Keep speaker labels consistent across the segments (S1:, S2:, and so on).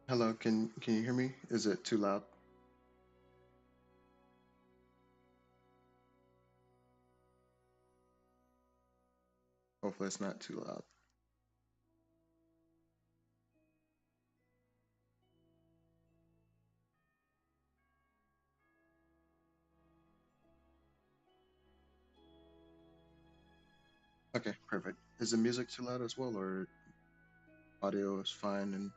S1: Hello, can you hear me? Is it too loud? Hopefully it's not too loud. Okay, perfect. Is the music too loud as well, or audio is fine? And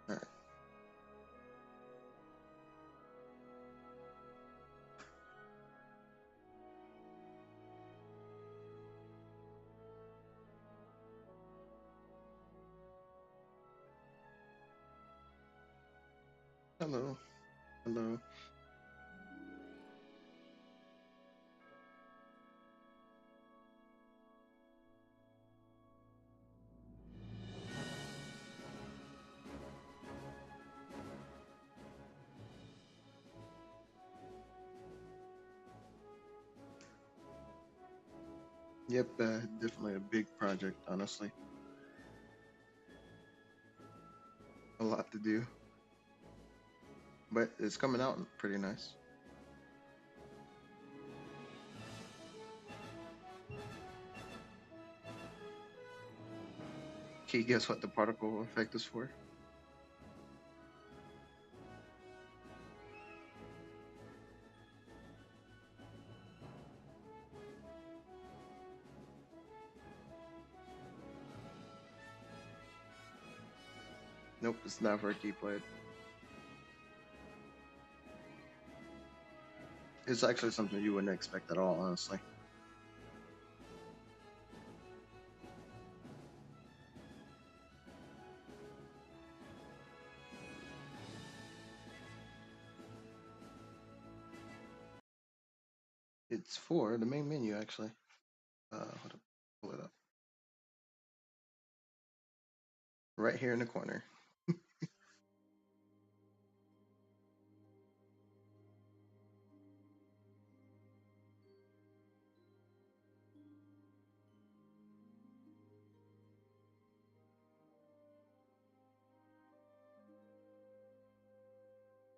S1: all right. Hello, hello. Yep, definitely a big project, honestly. A lot to do, but it's coming out pretty nice. Can you guess what the particle effect is for? Nope, it's not for a keyblade. It's actually something you wouldn't expect at all, honestly. It's for the main menu, actually. Hold up, pull it up. Right here in the corner.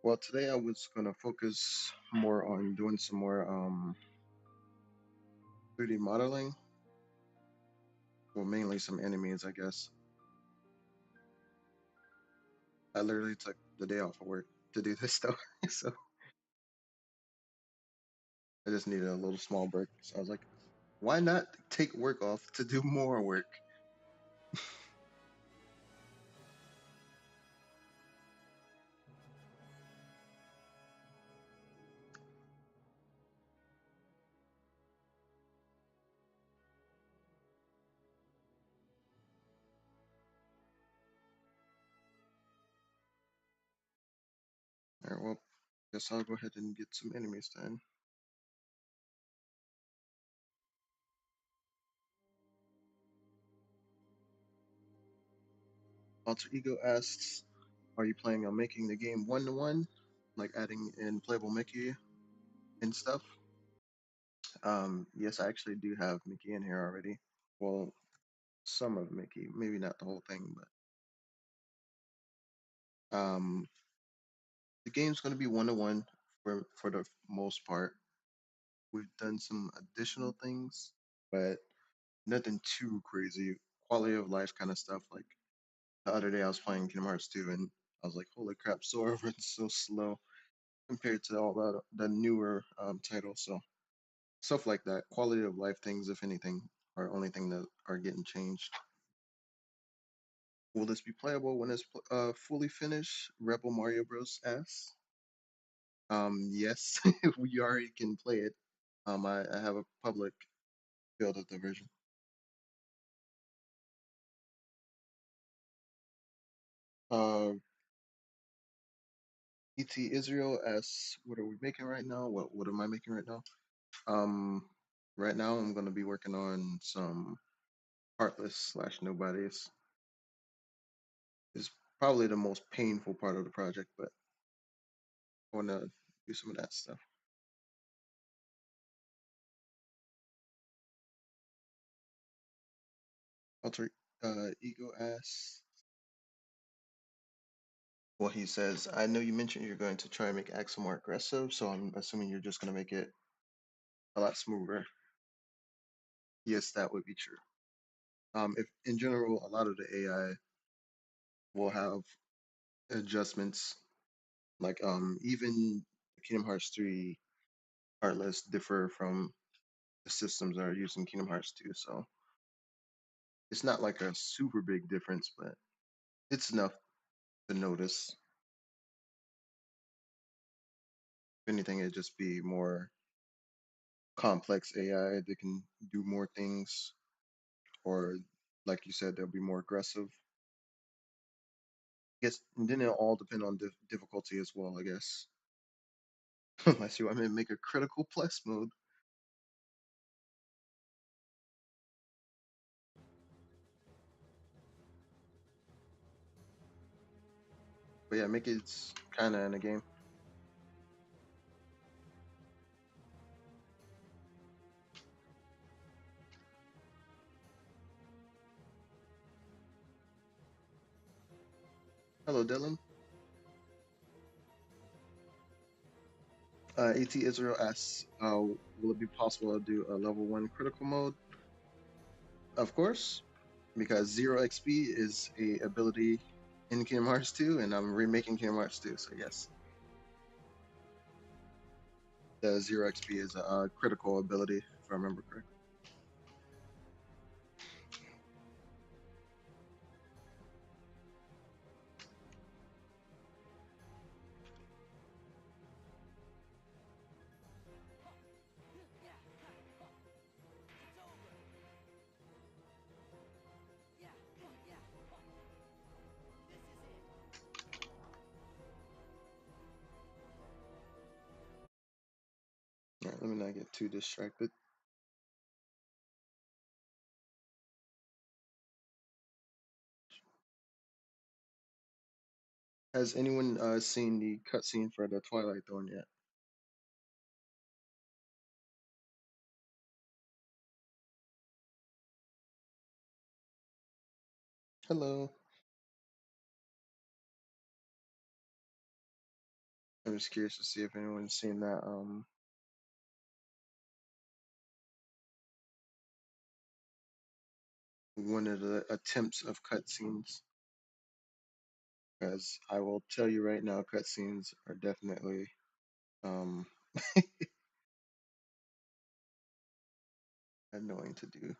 S1: Well, today I was gonna focus more on doing some more 3D modeling. Well, mainly some enemies, I guess. I literally took the day off of work to do this stuff, so I just needed a little small break. So I was like, why not take work off to do more work? All right, well, guess I'll go ahead and get some enemies then. Alter Ego asks, are you planning on making the game one to one, like adding in playable Mickey and stuff? Yes, I actually do have Mickey in here already. Well, some of Mickey, maybe not the whole thing, but the game's going to be one to one for the most part. We've done some additional things, but nothing too crazy. Quality of life kind of stuff. Like the other day, I was playing Kingdom Hearts 2, and I was like, "Holy crap, Sora runs so slow compared to all the newer titles." So stuff like that. Quality of life things, if anything, are only thing that are getting changed. Will this be playable when it's fully finished? Rebel Mario Bros. asks. Yes, we already can play it. I have a public build of the version. Uh, ET Israel asks, "What are we making right now? What am I making right now?" Um, right now I'm gonna be working on some Heartless slash Nobodies. Is probably the most painful part of the project, but I wanna do some of that stuff. Alter Ego asks, well, he says, "I know you mentioned you're going to try and make Axel more aggressive, so I'm assuming you're just gonna make it a lot smoother." Yes, that would be true. If in general, a lot of the AI will have adjustments, like even Kingdom Hearts 3 Heartless differ from the systems that are used in Kingdom Hearts 2, so it's not like a super big difference, but it's enough to notice. If anything, it'd just be more complex AI that can do more things, or like you said, they'll be more aggressive. I guess, and then it'll all depend on difficulty as well, I guess. Unless you want me to make a critical plus mode. But yeah, make it kind of in a game. Hello, Dylan. AT Israel asks, will it be possible to do a level 1 critical mode? Of course, because 0 XP is a ability in Kingdom Hearts 2, and I'm remaking Kingdom Hearts 2, so yes. The 0 XP is a critical ability, if I remember correctly. All right, let me not get too distracted. Has anyone seen the cutscene for the Twilight Thorn yet? Hello. I'm just curious to see if anyone's seen that. One of the attempts of cutscenes. Because I will tell you right now, cutscenes are definitely um annoying to do.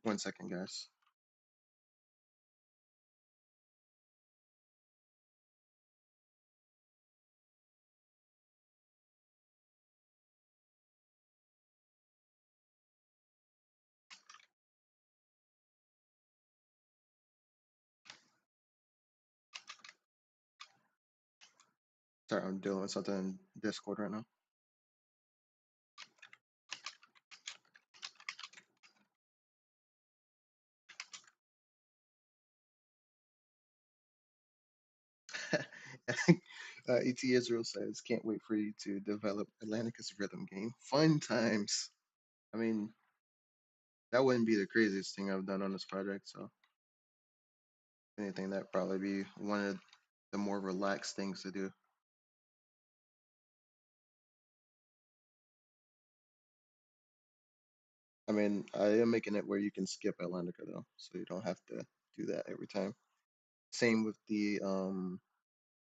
S1: 1 second, guys. Sorry, I'm dealing with something in Discord right now. ET Israel says, "Can't wait for you to develop Atlanticus rhythm game. Fun times." I mean, that wouldn't be the craziest thing I've done on this project. So, if anything, that'd probably be one of the more relaxed things to do. I mean, I am making it where you can skip Atlantica though, so you don't have to do that every time. Same with the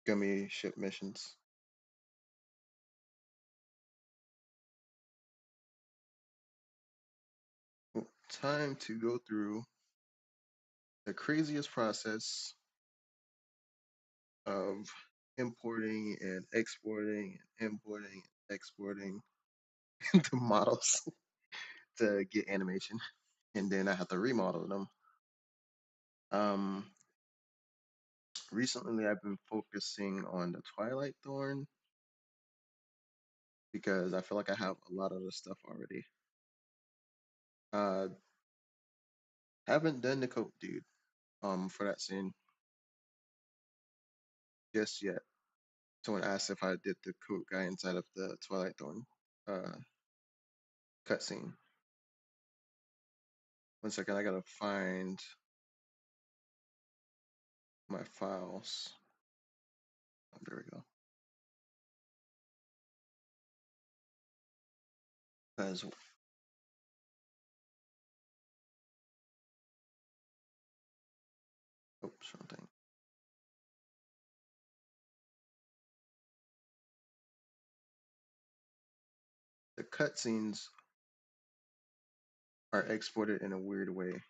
S1: gummy ship missions. Well, time to go through the craziest process of importing and exporting and importing and exporting the models to get animation, and then I have to remodel them. Um, Recently I've been focusing on the Twilight Thorn because I feel like I have a lot of the stuff already. Uh, haven't done the coat dude for that scene just yet. Someone asked if I did the coat guy inside of the Twilight Thorn uh cutscene. One second, I gotta find my files. Oh, there we go. As oops, wrong thing. The cutscenes are exported in a weird way.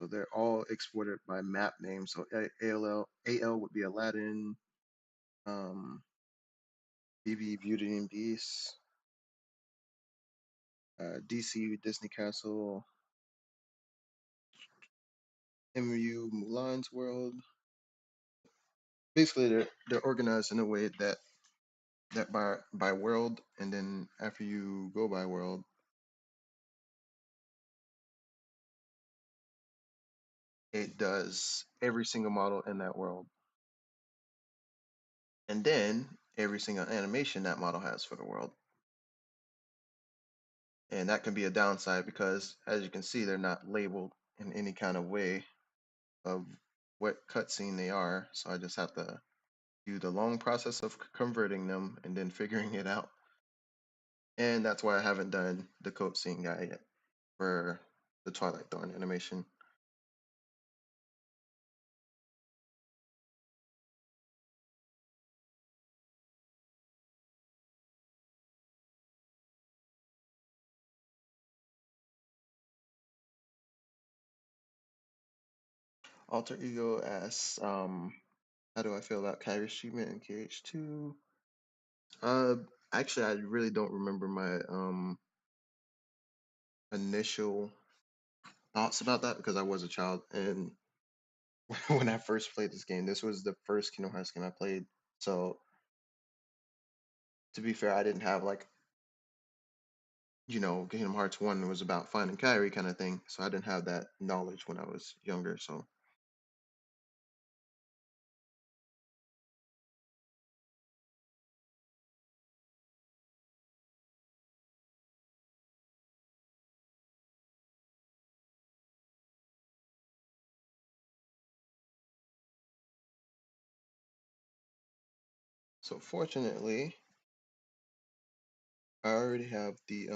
S1: So they're all exported by map name. So AL would be Aladdin, um, BB Beauty and Beast, DC Disney Castle, MU Mulan's World. Basically, they're organized in a way that by world, and then after you go by world, it does every single model in that world, and then every single animation that model has for the world. And that can be a downside because, as you can see, they're not labeled in any kind of way of what cutscene they are. So I just have to do the long process of converting them and then figuring it out. And that's why I haven't done the cutscene guy yet for the Twilight Thorn animation. Alter Ego asks, how do I feel about Kyrie's treatment in KH2? Uh, Actually, I really don't remember my initial thoughts about that because I was a child, and when I first played this game, this was the first Kingdom Hearts game I played. So to be fair, I didn't have like Kingdom Hearts 1 was about finding Kyrie kind of thing. So I didn't have that knowledge when I was younger. So fortunately, I already have the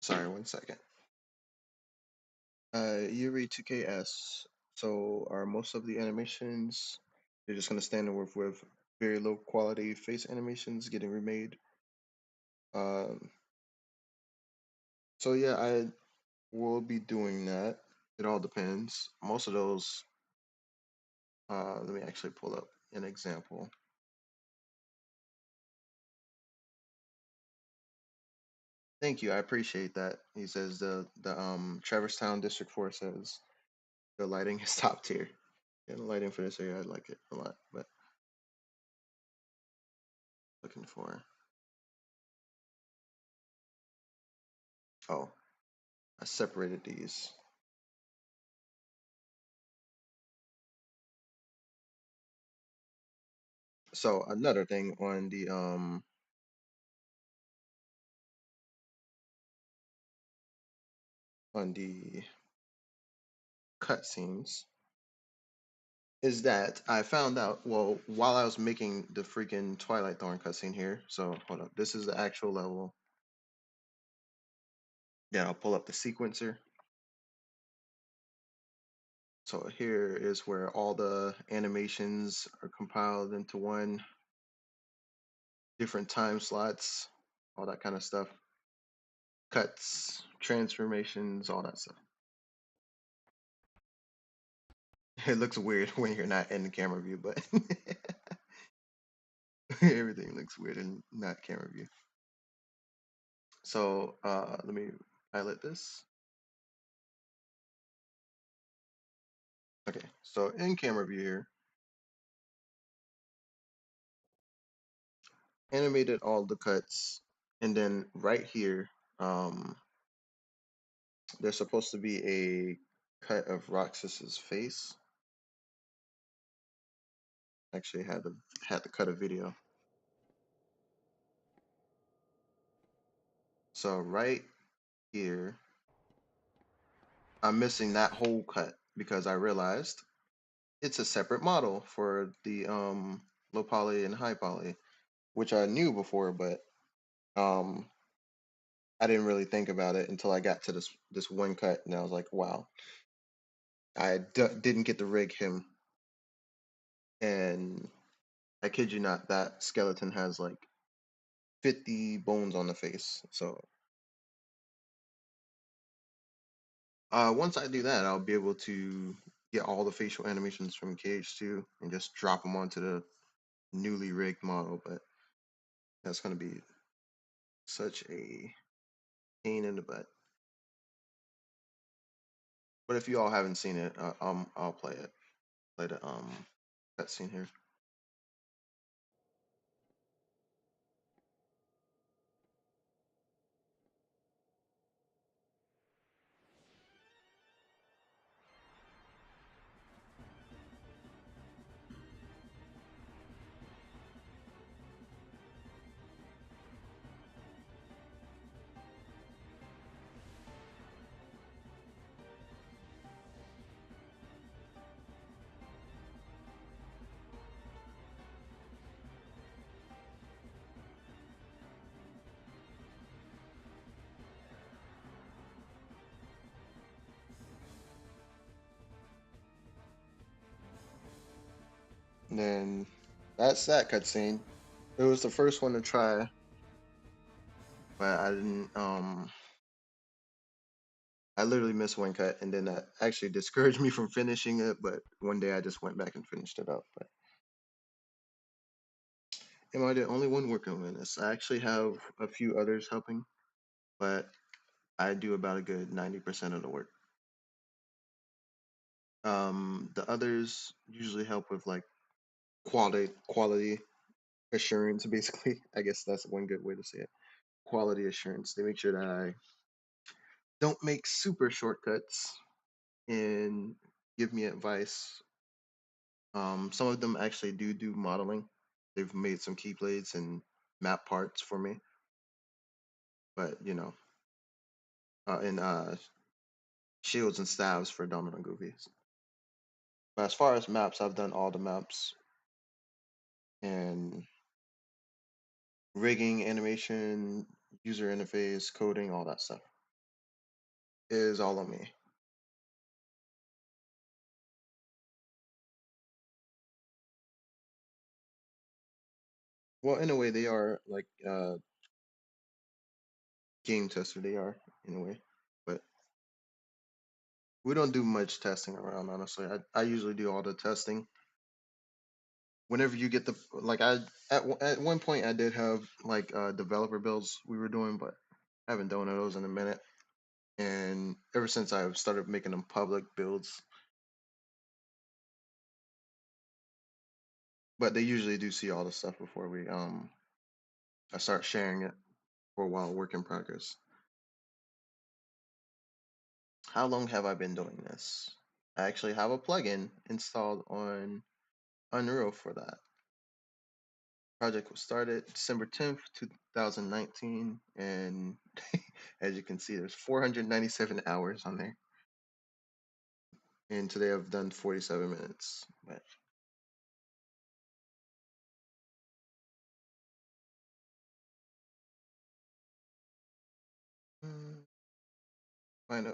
S1: sorry, one second. Yuri 2KS. So are most of the animations you're just gonna stand with very low quality face animations getting remade? Um, so yeah, I will be doing that. It all depends. Most of those, let me actually pull up an example. Thank you, I appreciate that. He says the Traverse Town District 4 says the lighting is top tier. Yeah, the lighting for this area, I like it a lot. But looking for, oh, I separated these. So another thing on the cutscenes, is that I found out, well, while I was making the freaking Twilight Thorn cutscene here. So hold up, this is the actual level. Yeah, I'll pull up the sequencer. So here is where all the animations are compiled into one, different time slots, all that kind of stuff. Cuts, transformations, all that stuff. It looks weird when you're not in the camera view, but everything looks weird in not camera view. So let me pilot this. Okay, so in camera view here, animated all the cuts, and then right here, there's supposed to be a cut of Roxas's face. Actually, had to cut a video. So right here, I'm missing that whole cut because I realized it's a separate model for the low poly and high poly, which I knew before, but um I didn't really think about it until I got to this one cut, and I was like, wow, didn't get to rig him, and I kid you not, that skeleton has like 50 bones on the face. So once I do that, I'll be able to get all the facial animations from KH2 and just drop them onto the newly rigged model. But that's gonna be such a pain in the butt. But if you all haven't seen it, I'll play it. Play the cutscene here. And then that's that cutscene. It was the first one to try, but I didn't. I literally missed one cut, and then that actually discouraged me from finishing it. But one day I just went back and finished it up. But am I the only one working on this? I actually have a few others helping, but I do about a good 90% of the work. The others usually help with like quality assurance, basically. I guess that's one good way to say it. Quality assurance. They make sure that I don't make super shortcuts and give me advice. Some of them actually do modeling. They've made some keyblades and map parts for me, but you know, and shields and staves for Domino and Goofy. But as far as maps, I've done all the maps and rigging, animation, user interface, coding, all that stuff is all on me. Well, in a way, they are like game tester. They are in a way, but we don't do much testing around. Honestly, I usually do all the testing. Whenever you get the like, at one point I did have like developer builds we were doing, but I haven't done those in a minute. And ever since I've started making them public builds, but they usually do see all the stuff before we I start sharing it for a while, work in progress. How long have I been doing this? I actually have a plugin installed on Unreal for that. Project was started December 10th, 2019, and as you can see, there's 497 hours on there. And today I've done 47 minutes. But mm, fine.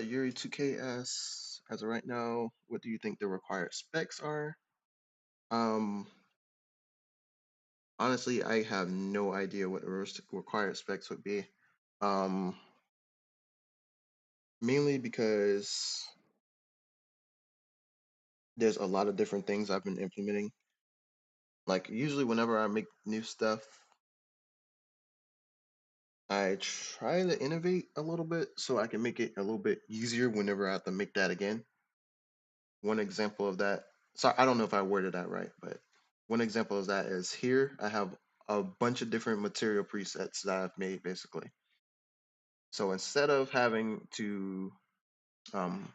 S1: Yuri 2K asks, as of right now, what do you think the required specs are? Um, Honestly, I have no idea what the required specs would be. Um, Mainly because there's a lot of different things I've been implementing. Like usually whenever I make new stuff, I try to innovate a little bit so I can make it a little bit easier whenever I have to make that again. One example of that, so I don't know if I worded that right, but one example of that is here I have a bunch of different material presets that I've made basically. So instead of having to um,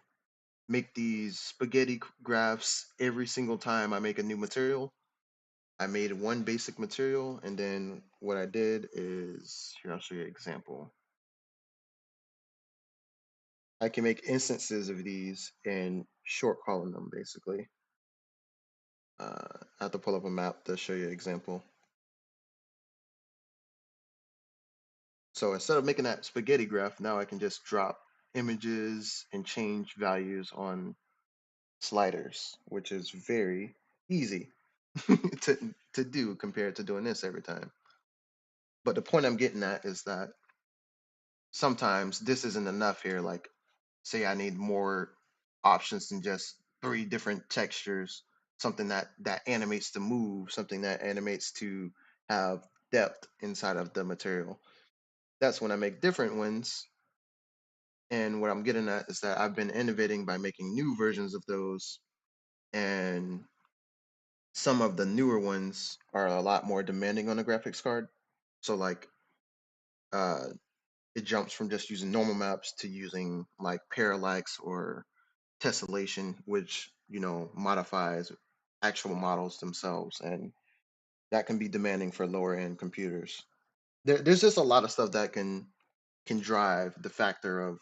S1: make these spaghetti graphs every single time I make a new material, I made one basic material, and then what I did is, here I'll show you an example. I can make instances of these and short column them basically. I have to pull up a map to show you an example. So instead of making that spaghetti graph, now I can just drop images and change values on sliders, which is very easy to do compared to doing this every time. But the point I'm getting at is that sometimes this isn't enough here. Like, say I need more options than just three different textures, something that animates to move, something that animates to have depth inside of the material. That's when I make different ones. And what I'm getting at is that I've been innovating by making new versions of those, and some of the newer ones are a lot more demanding on the graphics card. So like uh it jumps from just using normal maps to using like parallax or tessellation, which modifies actual models themselves, and that can be demanding for lower end computers. There's just a lot of stuff that can drive the factor of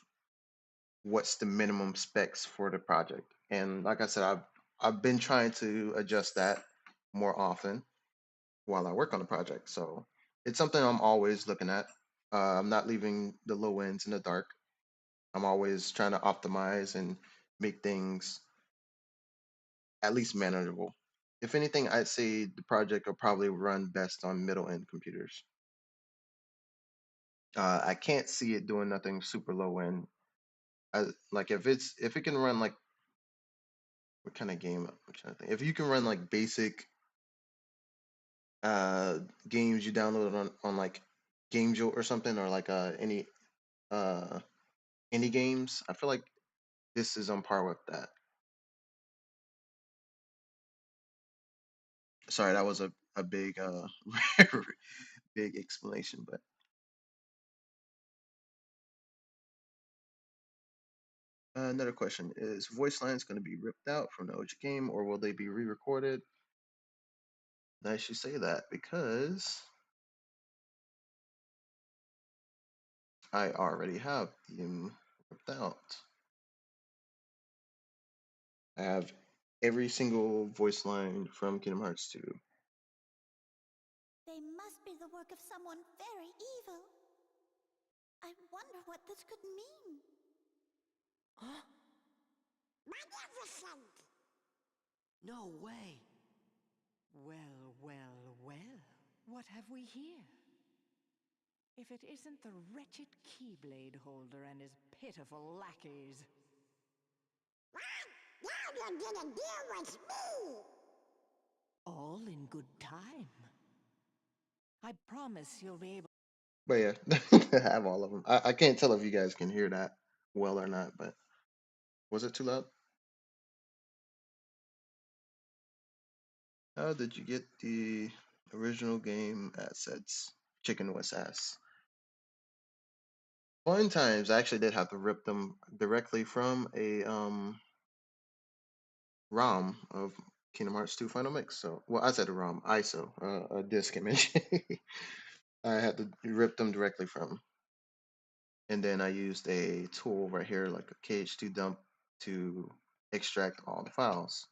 S1: what's the minimum specs for the project. And like I said, I've been trying to adjust that more often while I work on the project. So it's something I'm always looking at. I'm not leaving the low ends in the dark. I'm always trying to optimize and make things at least manageable. If anything, I'd say the project will probably run best on middle end computers. I can't see it doing nothing super low end. Like if it can run like what kind of game? I'm trying to think. If you can run like basic uh games you downloaded on like Game Jolt or something, or like uh any games, I feel like this is on par with that. Sorry, that was a big big explanation, but another question is voice lines going to be ripped out from the OG game, or will they be re-recorded? Nice you say that, because I already have them ripped out. I have every single voice line from Kingdom Hearts 2.
S2: They must be the work of someone very evil. I wonder what this could mean.
S3: Magnificent! No way.
S4: Well, well, well. What have we here? If it isn't the wretched Keyblade holder and his pitiful lackeys.
S3: What? Now you're gonna deal with me!
S4: All in good time. I promise you'll be able.
S1: But yeah, I have all of them. I can't tell if you guys can hear that well or not, but was it too loud? How did you get the original game assets? Chicken West ass. One times I actually did have to rip them directly from a ROM of Kingdom Hearts 2 Final Mix. So, well, I said a ROM, ISO, a disk image. I had to rip them directly from. And then I used a tool right here, like a KH2 dump, to extract all the files.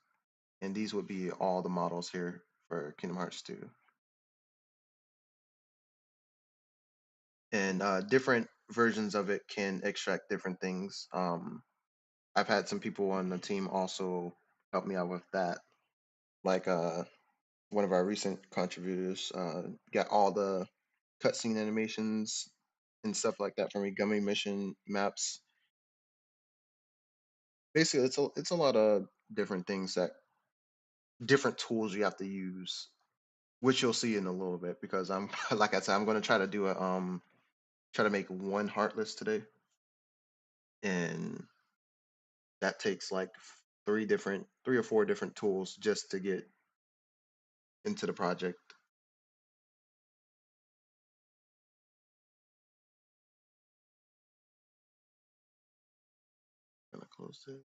S1: And these would be all the models here for Kingdom Hearts 2. And different versions of it can extract different things. I've had some people on the team also help me out with that. Like one of our recent contributors got all the cutscene animations and stuff like that for me, gummy mission maps. Basically, it's a lot of different things that different tools you have to use, which you'll see in a little bit because I'm like I said, I'm gonna try to do a try to make one heartless today, and that takes like three or four different tools just to get into the project. Gonna close it.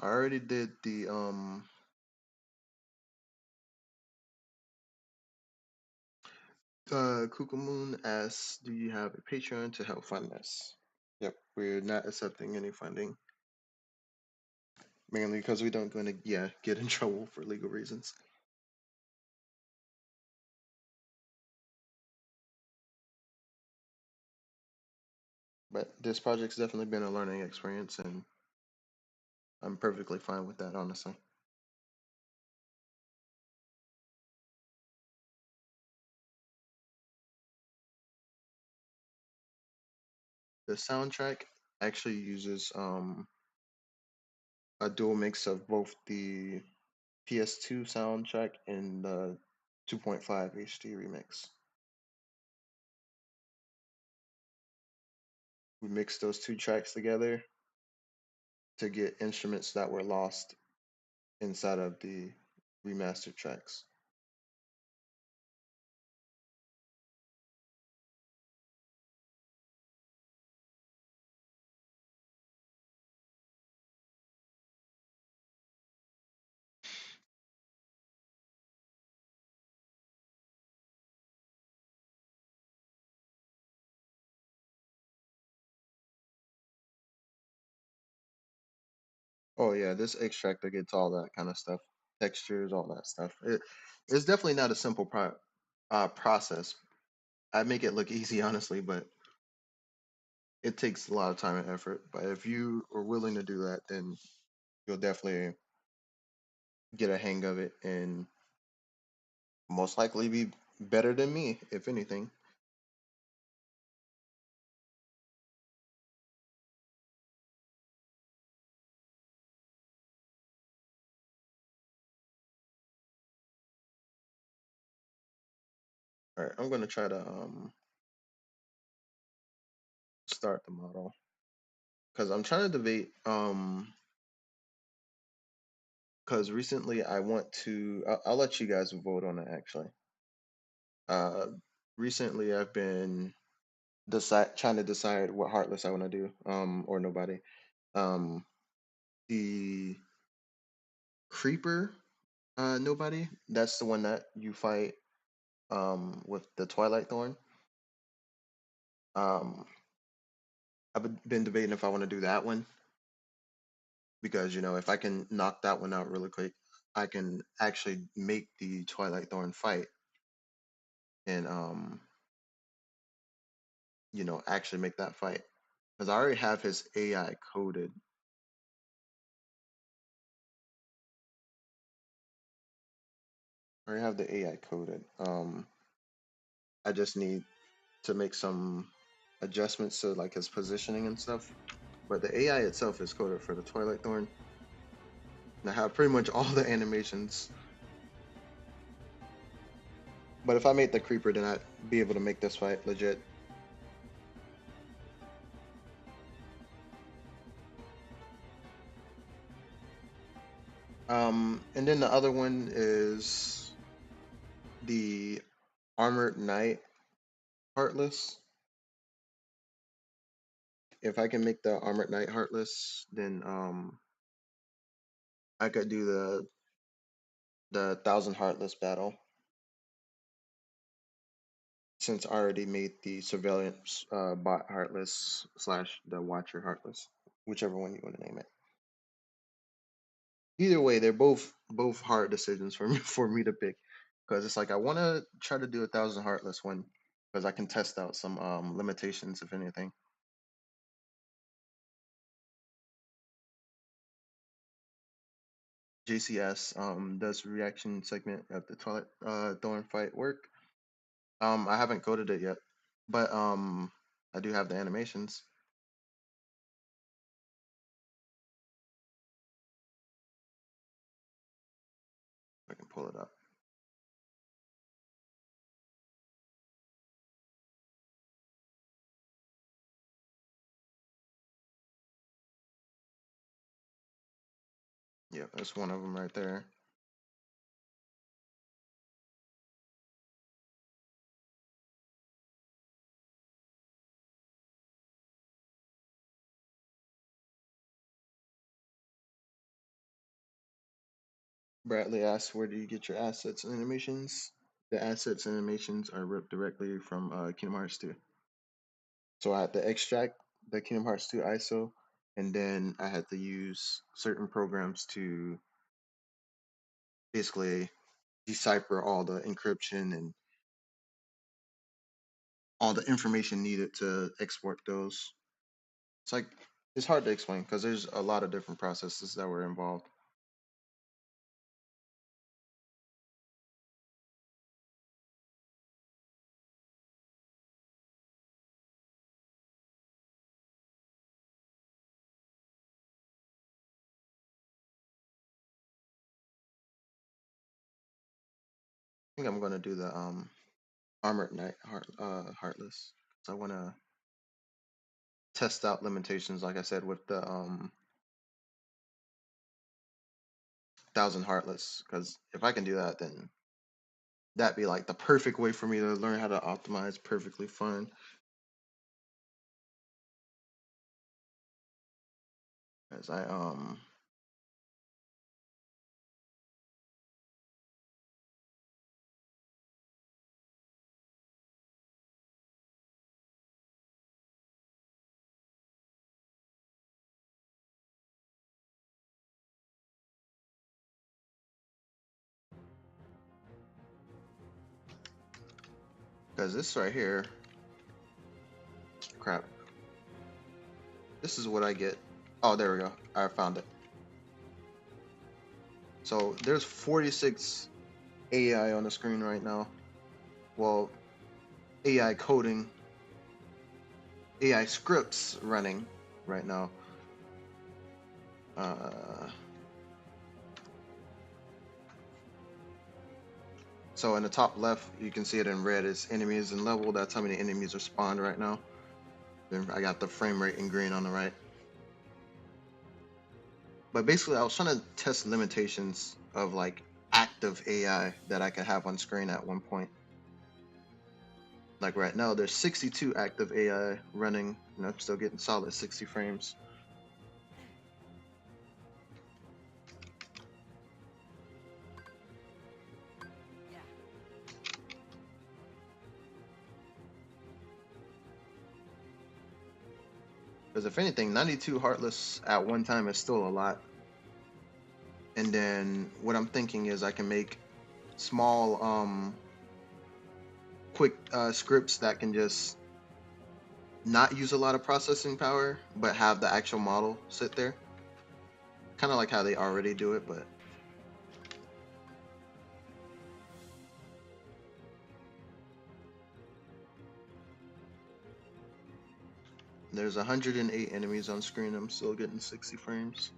S1: I already did the Kukamoon asks, do you have a Patreon to help fund this? Yep, we're not accepting any funding, mainly because we don't going to get in trouble for legal reasons. But this project's definitely been a learning experience, and I'm perfectly fine with that, honestly. The soundtrack actually uses a dual mix of both the PS2 soundtrack and the 2.5 HD remix. We mixed those two tracks together to get instruments that were lost inside of the remastered tracks. Oh yeah, this extractor gets all that kind of stuff, textures, all that stuff. It's definitely not a simple process. I make it look easy, honestly, but it takes a lot of time and effort. But if you are willing to do that, then you'll definitely get a hang of it and most likely be better than me, if anything. All right, I'm gonna try to start the model because I'm trying to debate because recently I want to I'll let you guys vote on it actually. Uh, recently I've been trying to decide what heartless I want to do or nobody. Um, the creeper nobody, that's the one that you fight with the Twilight Thorn. Um, been debating if I want to do that one because if I can knock that one out really quick, I can actually make the Twilight Thorn fight and actually make that fight because I already have his AI coded. I already have the AI coded. I just need to make some adjustments to like his positioning and stuff. But the AI itself is coded for the Twilight Thorn. And I have pretty much all the animations. But if I make the creeper, then I'd be able to make this fight legit. And then the other one is the Armored Knight Heartless. If I can make the Armored Knight Heartless, then I could do the Thousand Heartless battle. since I already made the surveillance bot heartless slash the watcher heartless, whichever one you want to name it. Either way, they're both hard decisions for me for me to pick because it's like I want to try to do 1,000 heartless one because I can test out some limitations if anything. JCS does reaction segment of the toilet throwing fight work. I haven't coded it yet, but I do have the animations. I can pull it up. Yeah, that's one of them right there. Bradley asks, where do you get your assets and animations? The assets and animations are ripped directly from Kingdom Hearts 2. So I had to extract the Kingdom Hearts 2 ISO, and then I had to use certain programs to basically decipher all the encryption and all the information needed to export those. It's like it's hard to explain because there's a lot of different processes that were involved. I think I'm gonna do the Armored Knight Heartless. So I want to test out limitations, like I said, with the 1,000 Heartless. Because if I can do that, then that'd be like the perfect way for me to learn how to optimize perfectly fine. As I because this right here, crap. This is what I get. Oh, there we go. I found it. So there's 46 AI on the screen right now. Well, AI coding, AI scripts running right now. Uh, so in the top left, you can see it in red. It's enemies and level. That's how many enemies are spawned right now. Then I got the frame rate in green on the right. But basically, I was trying to test limitations of like active AI that I could have on screen at one point. Like right now, there's 62 active AI running, and I'm still getting solid 60 frames. Because if anything, 92 Heartless at one time is still a lot. And then what I'm thinking is I can make small, quick scripts that can just not use a lot of processing power, but have the actual model sit there. Kind of like how they already do it, but there's 108 enemies on screen. I'm still getting 60 frames.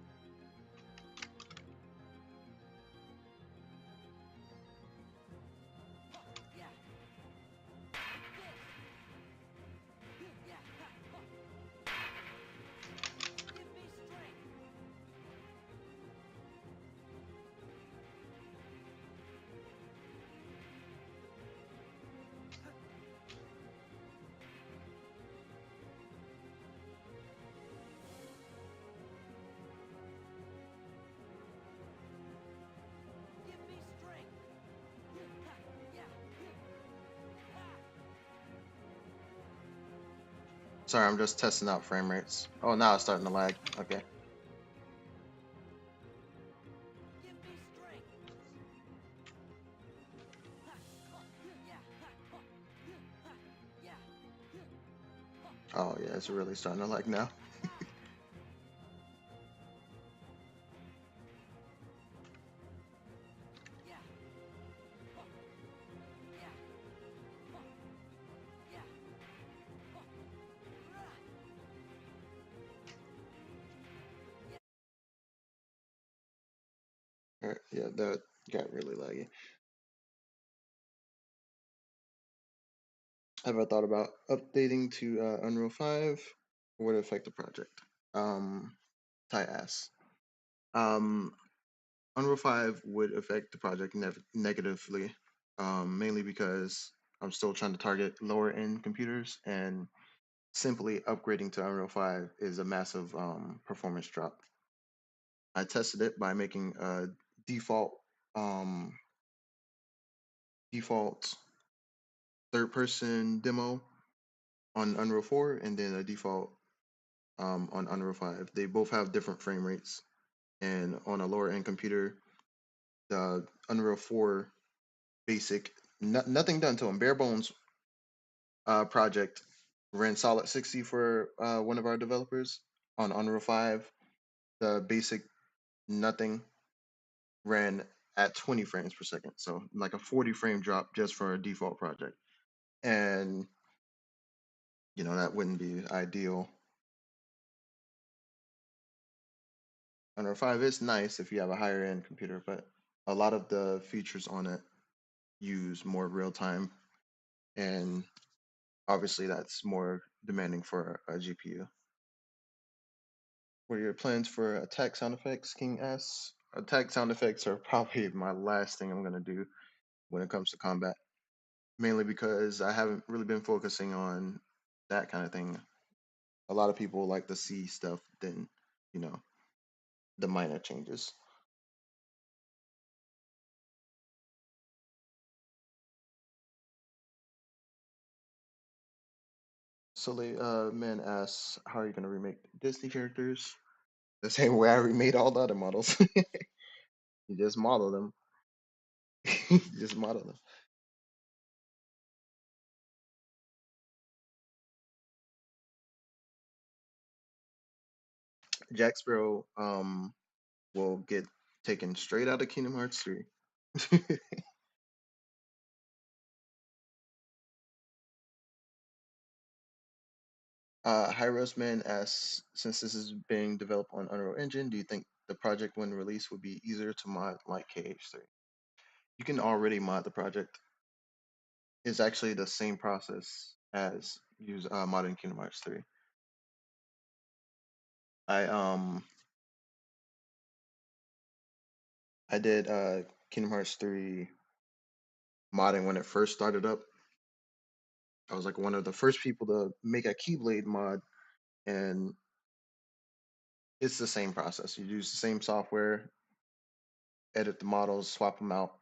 S1: Sorry, I'm just testing out frame rates. Oh, now it's starting to lag. Okay.
S4: Give me strength. Yeah.
S1: Oh yeah, it's really starting to lag now.
S4: Yeah. Yeah. Yeah.
S1: Yeah, that got really laggy. Have I thought about updating to Unreal 5? Or would it affect the project? Tight ass. Um, Unreal 5 would affect the project negatively, mainly because I'm still trying to target lower end computers, and simply upgrading to Unreal 5 is a massive performance drop. I tested it by making a um, default third person demo on Unreal 4 and then a default on Unreal 5. They both have different frame rates, and on a lower end computer, the Unreal 4 basic, nothing done to them, bare bones project ran solid 60 for one of our developers. On Unreal 5, the basic nothing ran at 20 frames per second, so like a 40 frame drop just for a default project. And that wouldn't be ideal. Unreal 5 is nice if you have a higher end computer, but a lot of the features on it use more real time, and obviously that's more demanding for a GPU. What are your plans for attack sound effects, King S? Attack sound effects are probably my last thing I'm gonna do when it comes to combat, mainly because I haven't really been focusing on that kind of thing. A lot of people like to see stuff than, you know, the minor changes. Silly man asks, how are you gonna remake Disney characters? The same way I remade all the other models. You just model them. You just model them. Jack Sparrow will get taken straight out of Kingdom Hearts 3. High Man asks, since this is being developed on Unreal Engine, do you think the project when released would be easier to mod like KH3? You can already mod the project. It's actually the same process as use modding Kingdom Hearts 3. I I did Kingdom Hearts 3 modding when it first started up. I was like one of the first people to make a Keyblade mod, and it's the same process. You use the same software, edit the models, swap them out.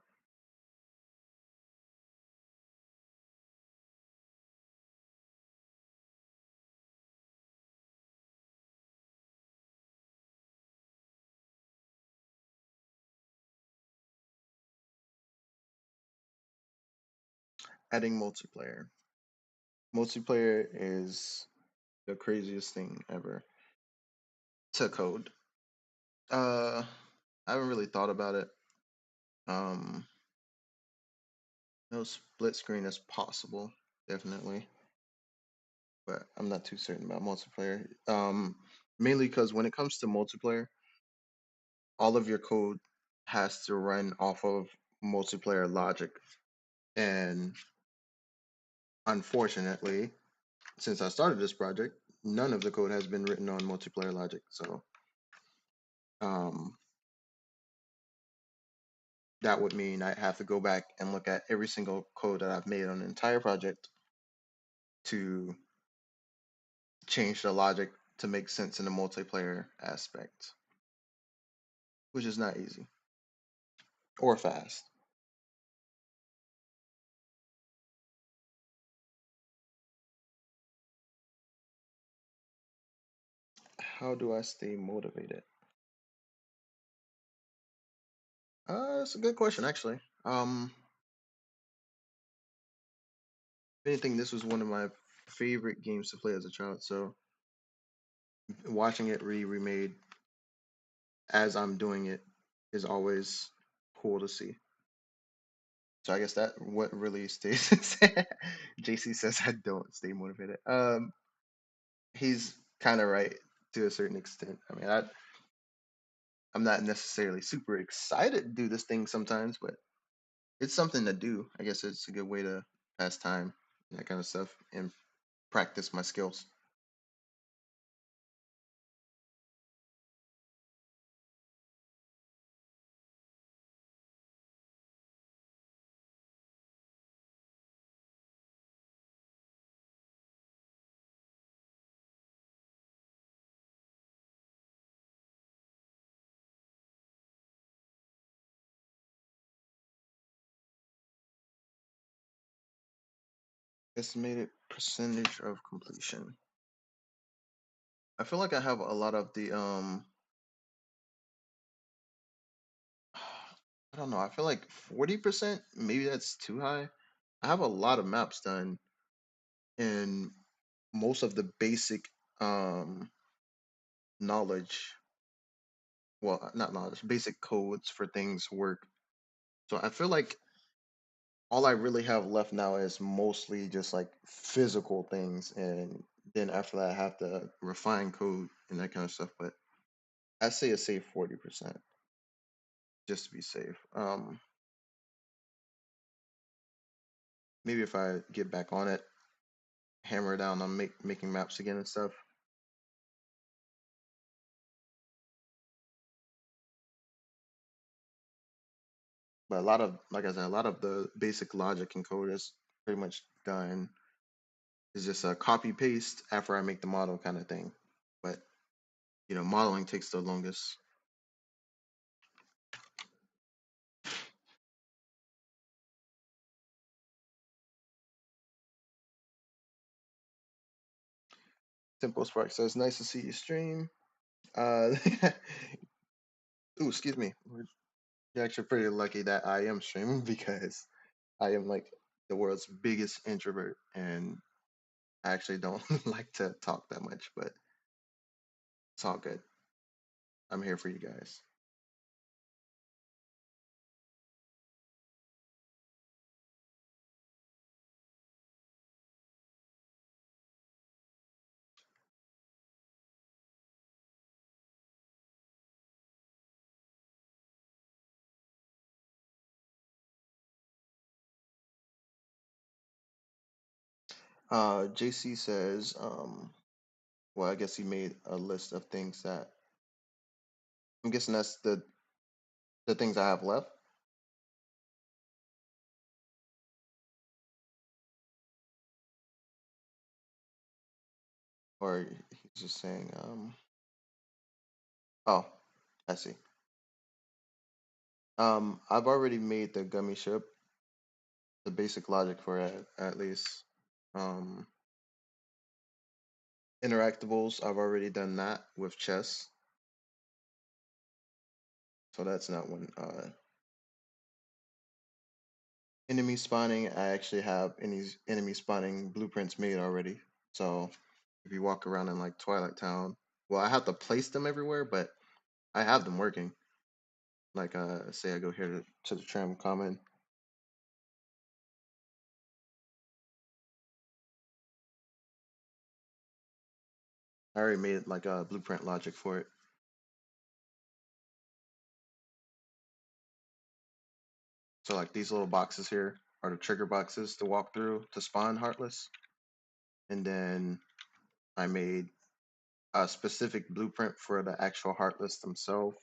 S1: Adding multiplayer. Multiplayer is the craziest thing ever to code. I haven't really thought about it. Um, no split screen is possible, definitely, but I'm not too certain about multiplayer. Mainly because when it comes to multiplayer, all of your code has to run off of multiplayer logic, and unfortunately, since I started this project, none of the code has been written on multiplayer logic. So um, that would mean I have to go back and look at every single code that I've made on the entire project to change the logic to make sense in the multiplayer aspect, which is not easy or fast. How do I stay motivated? That's a good question, actually. If anything, this was one of my favorite games to play as a child. So watching it remade as I'm doing it is always cool to see. So I guess that what really stays. JC says I don't stay motivated. He's kind of right to a certain extent. I mean, I'm not necessarily super excited to do this thing sometimes, but it's something to do. I guess it's a good way to pass time, that kind of stuff, and practice my skills. Estimated percentage of completion. I feel like I have a lot of the I don't know. I feel like 40%, maybe that's too high. I have a lot of maps done and most of the basic um knowledge, well, not knowledge, basic codes for things work. So I feel like all I really have left now is mostly just like physical things, and then after that, I have to refine code and that kind of stuff. But I say a safe 40% just to be safe. Maybe if I get back on it, hammer down on making maps again and stuff. But a lot of, like I said, a lot of the basic logic and code is pretty much done. It's just a copy paste after I make the model kind of thing. But modeling takes the longest. Simple Spark says, "Nice to see you stream." Ooh, excuse me. You're actually pretty lucky that I am streaming because I am like the world's biggest introvert and I actually don't like to talk that much, but it's all good. I'm here for you guys. JC says, well, I guess he made a list of things that I'm guessing that's the things I have left, or he's just saying, oh, I see. I've already made the gummy ship, the basic logic for it at least. Um, Interactables, I've already done that with chess, so that's not one. Enemy spawning, I actually have any enemy spawning blueprints made already. So if you walk around in like Twilight Town, well, I have to place them everywhere, but I have them working. Like, say I go here to the tram common. I already made like a blueprint logic for it. So like these little boxes here are the trigger boxes to walk through to spawn Heartless. And then I made a specific blueprint for the actual Heartless themselves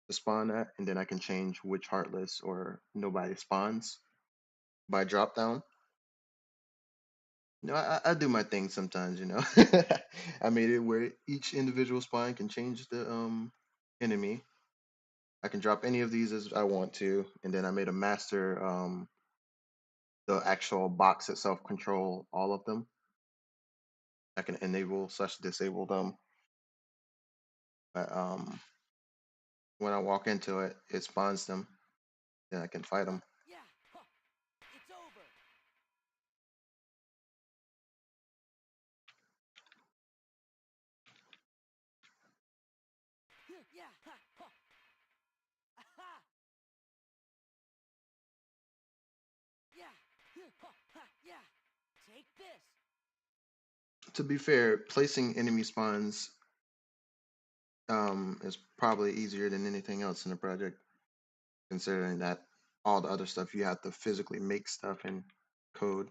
S1: to spawn at, and then I can change which Heartless or nobody spawns by drop down. I do my thing sometimes. I made it where each individual spawn can change the enemy. I can drop any of these as I want to, and then I made a master the actual box itself control all of them. I can enable slash disable them. But when I walk into it, it spawns them. Then I can fight them.
S5: Yeah, huh, it's over. Yeah, ha, huh. Aha. Yeah, huh, ha, yeah. Take this.
S1: To be fair, placing enemy spawns is probably easier than anything else in the project, considering that all the other stuff you have to physically make stuff in code.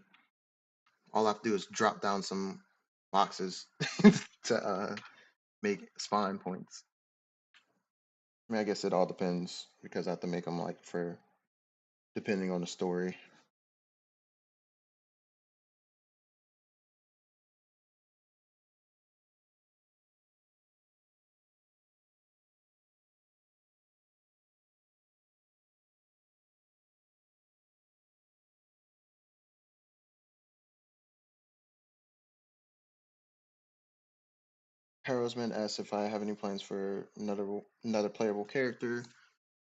S1: All I have to do is drop down some boxes to make spawn points. I mean, I guess it all depends because I have to make them like for depending on the story. Harrowsman asks if I have any plans for another playable character.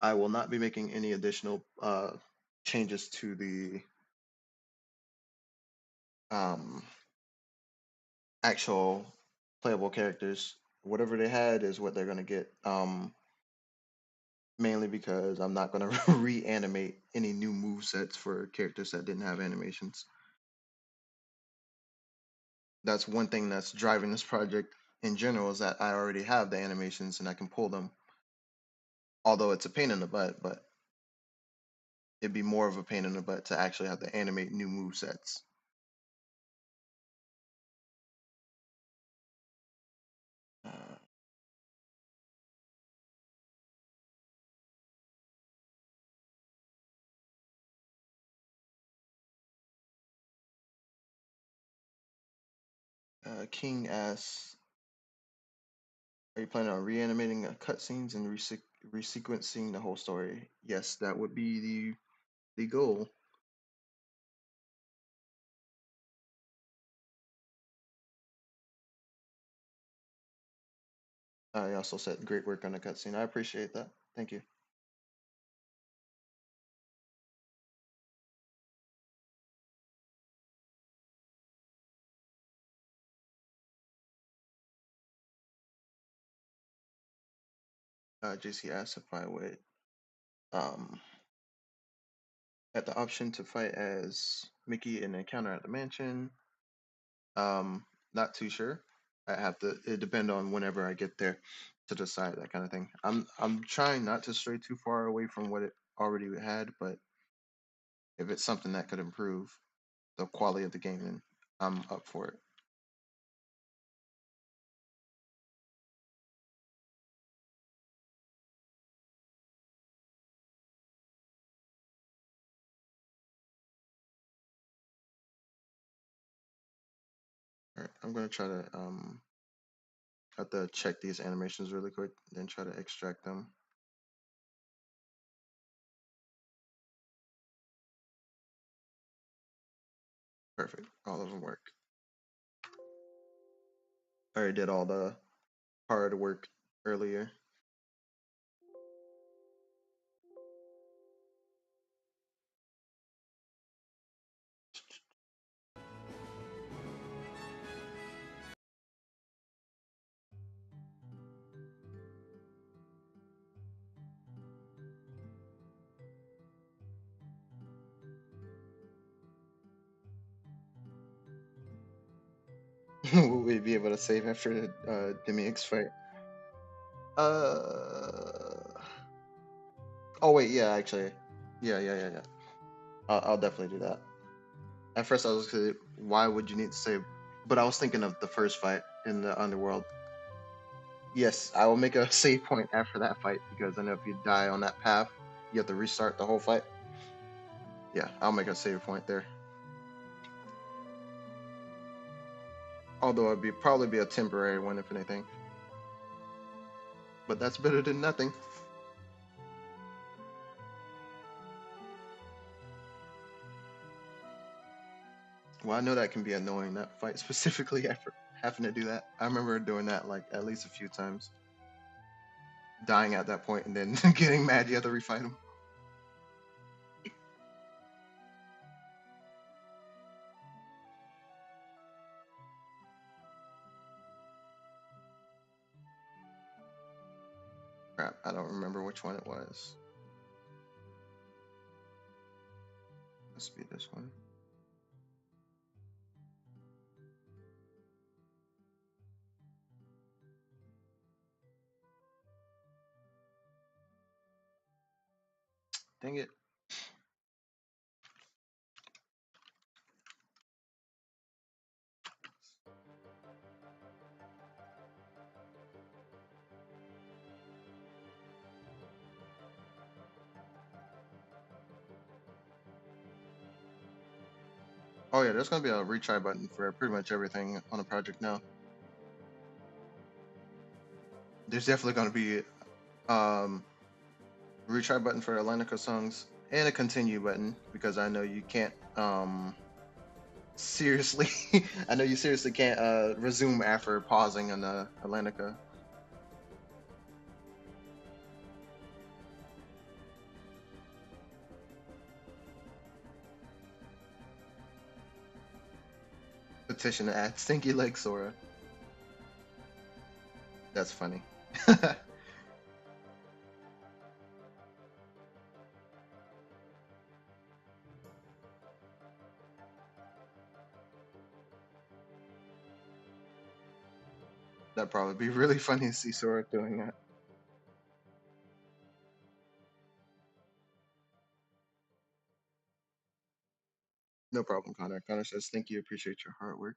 S1: I will not be making any additional changes to the um, actual playable characters. Whatever they had is what they're gonna get. Mainly because I'm not gonna reanimate any new move sets for characters that didn't have animations. That's one thing that's driving this project in general is that I already have the animations and I can pull them. Although it's a pain in the butt, but it'd be more of a pain in the butt to actually have to animate new move sets. King asks, "Are you planning on reanimating cutscenes and resequencing the whole story?" Yes, that would be the goal. I also said great work on the cutscene. I appreciate that. Thank you. JC asked if I would um had the option to fight as Mickey in Encounter at the Mansion. Not too sure. I have to. It depend on whenever I get there to decide that kind of thing. I'm trying not to stray too far away from what it already had, but if it's something that could improve the quality of the game, then I'm up for it. All right, I'm gonna try to have to check these animations really quick, then try to extract them. Perfect. All of them work. I already did all the hard work earlier. Will we be able to save after the Demiux fight? Uh. Oh wait, yeah, actually, yeah. I'll definitely do that. At first, I was gonna say, why would you need to save? But I was thinking of the first fight in the underworld. Yes, I will make a save point after that fight because I know if you die on that path, you have to restart the whole fight. Yeah, I'll make a save point there. Although it'd be probably be a temporary one if anything. But that's better than nothing. Well, I know that can be annoying, that fight specifically after having to do that. I remember doing that like at least a few times. dying at that point and then getting mad you have to refight him. Crap, I don't remember which one it was. Must be this one. Dang it. Oh yeah, there's gonna be a retry button for pretty much everything on the project now. There's definitely gonna be um retry button for Atlantica songs and a continue button because I know you can't seriously I know you seriously can't resume after pausing on the Atlantica. Petition to add Stinky Leg Sora. That's funny. That'd probably be really funny to see Sora doing that. No problem, Connor. Connor says, thank you, appreciate your hard work.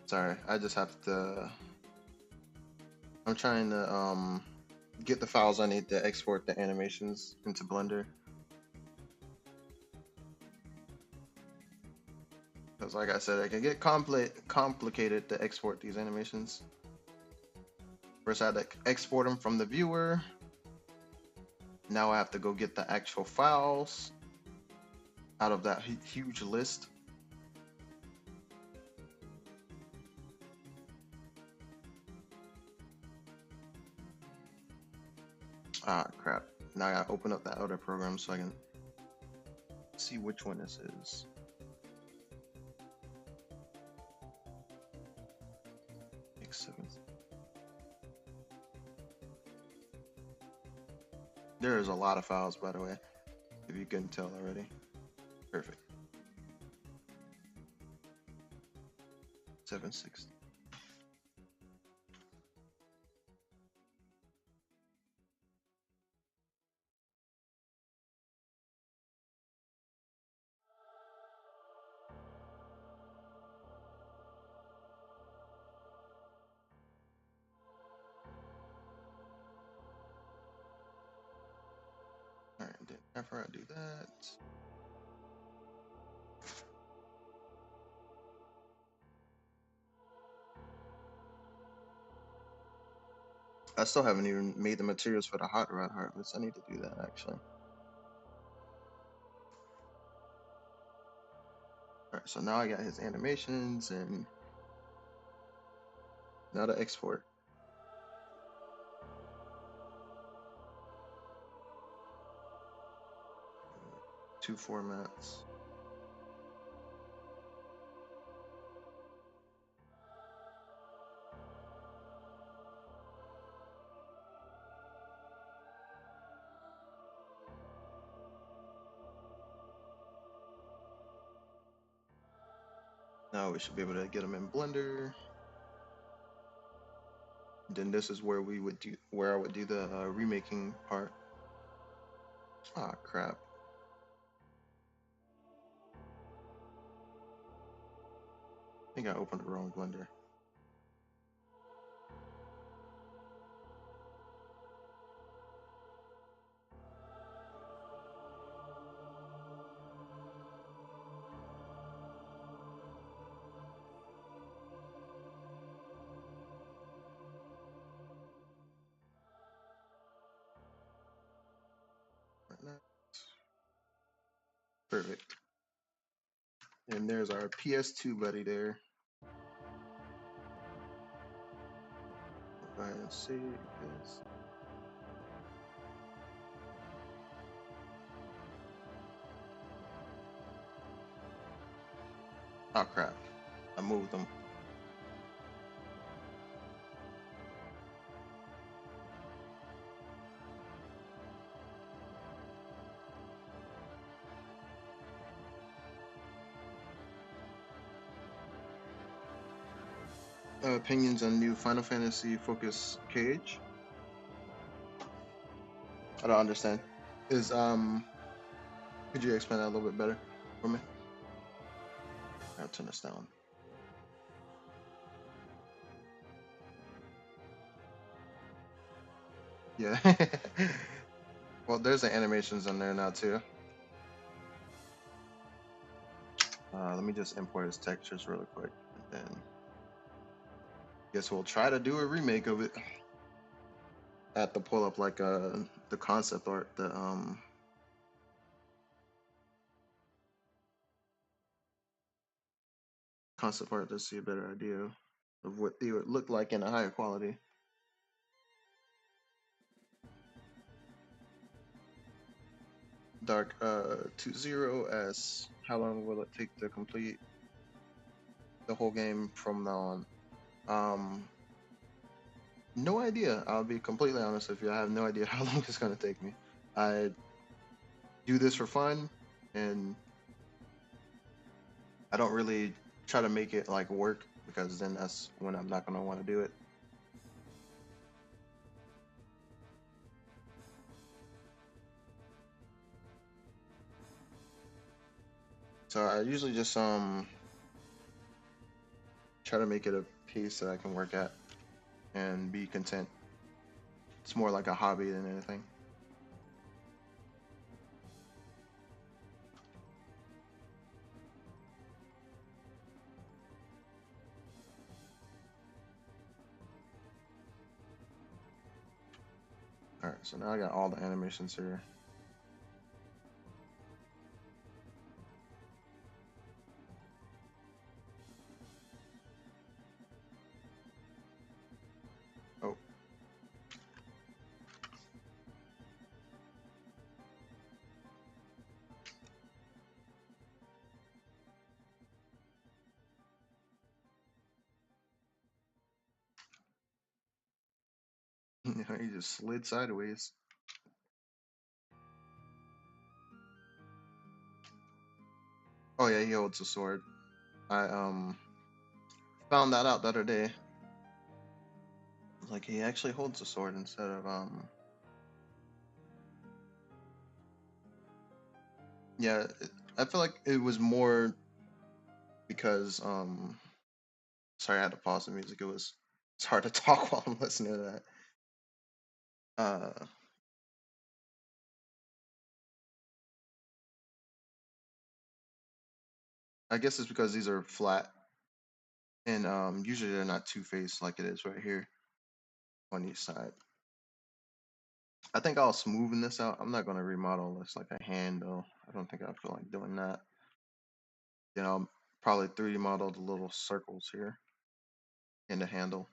S1: Sorry, I just have to. I'm trying to get the files I need to export the animations into Blender. Because, like I said, it can get complicated to export these animations. First, I had to export them from the viewer. Now I have to go get the actual files out of that huge list. Ah, crap. Now I gotta open up that other program so I can see which one this is. X7. There's a lot of files, by the way, if you couldn't tell already. Perfect. 760. All right, then after I do that, I still haven't even made the materials for the hot rod harvest. I need to do that actually. All right, so now I got his animations and now to export. Two formats. Now we should be able to get them in Blender. Then this is where we would do, where I would do the remaking part. Ah, crap. I think I opened the wrong Blender. Right now. Perfect. And there's our PS2 buddy there. Go ahead and save this. Oh crap! I moved them. Opinions on new Final Fantasy Focus Cage? I don't understand. Is could you explain that a little bit better for me? I'll turn this down. Yeah. Well, there's the animations in there now too. Let me just import his textures really quick, and then guess we'll try to do a remake of it. I have to pull up like the concept art, the concept art to see a better idea of what they would look like in a higher quality. Dark 2.0 as how long will it take to complete the whole game from now on? No idea. I'll be completely honest with you. I have no idea how long it's gonna take me. I do this for fun, and I don't really try to make it like work because then that's when I'm not gonna want to do it. So I usually just try to make it a pace that I can work at and be content. It's more like a hobby than anything. All right, so now I got all the animations here. Oh, he just slid sideways. Oh yeah, he holds a sword. I found that out the other day. Like he actually holds a sword instead of yeah. I feel like it was more because sorry, I had to pause the music. It's hard to talk while I'm listening to that. Uh, I guess it's because these are flat, and usually they're not two faced like it is right here on each side. I think I'll smoothen this out. I'm not gonna remodel this like a hand though. I don't think I feel like doing that. Then I'll probably 3D model the little circles here in the handle.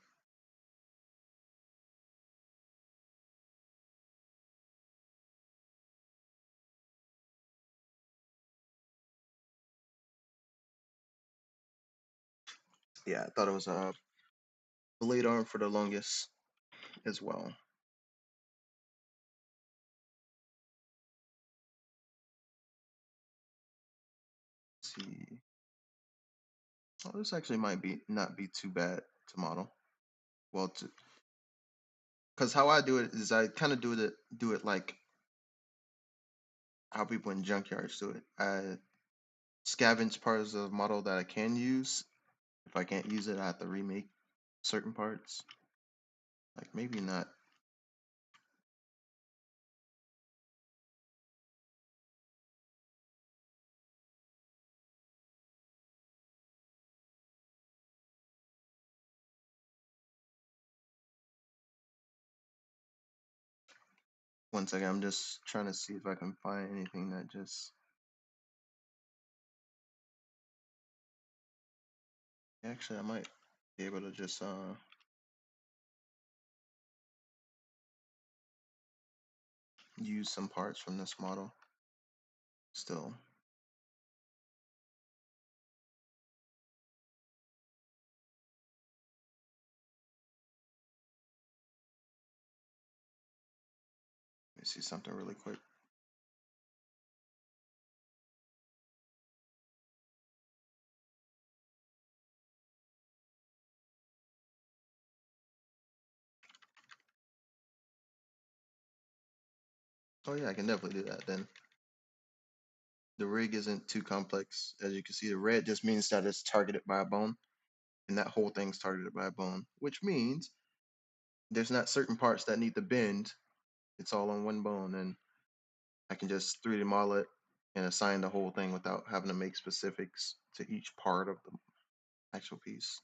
S1: Yeah, I thought it was a blade arm for the longest as well. Let's see. Oh, this actually might be not be too bad to model. Well, to because how I do it is I kind of do it like how people in junkyards do it. I scavenge parts of the model that I can use. If I can't use it, I have to remake certain parts. Like maybe not. One second, I'm just trying to see if I can find anything that just Actually, I might be able to just use some parts from this model still. Let me see something really quick. Oh yeah, I can definitely do that then. The rig isn't too complex. As you can see, the red just means that it's targeted by a bone, and that whole thing's targeted by a bone, which means there's not certain parts that need to bend. It's all on one bone, and I can just 3D model it and assign the whole thing without having to make specifics to each part of the actual piece.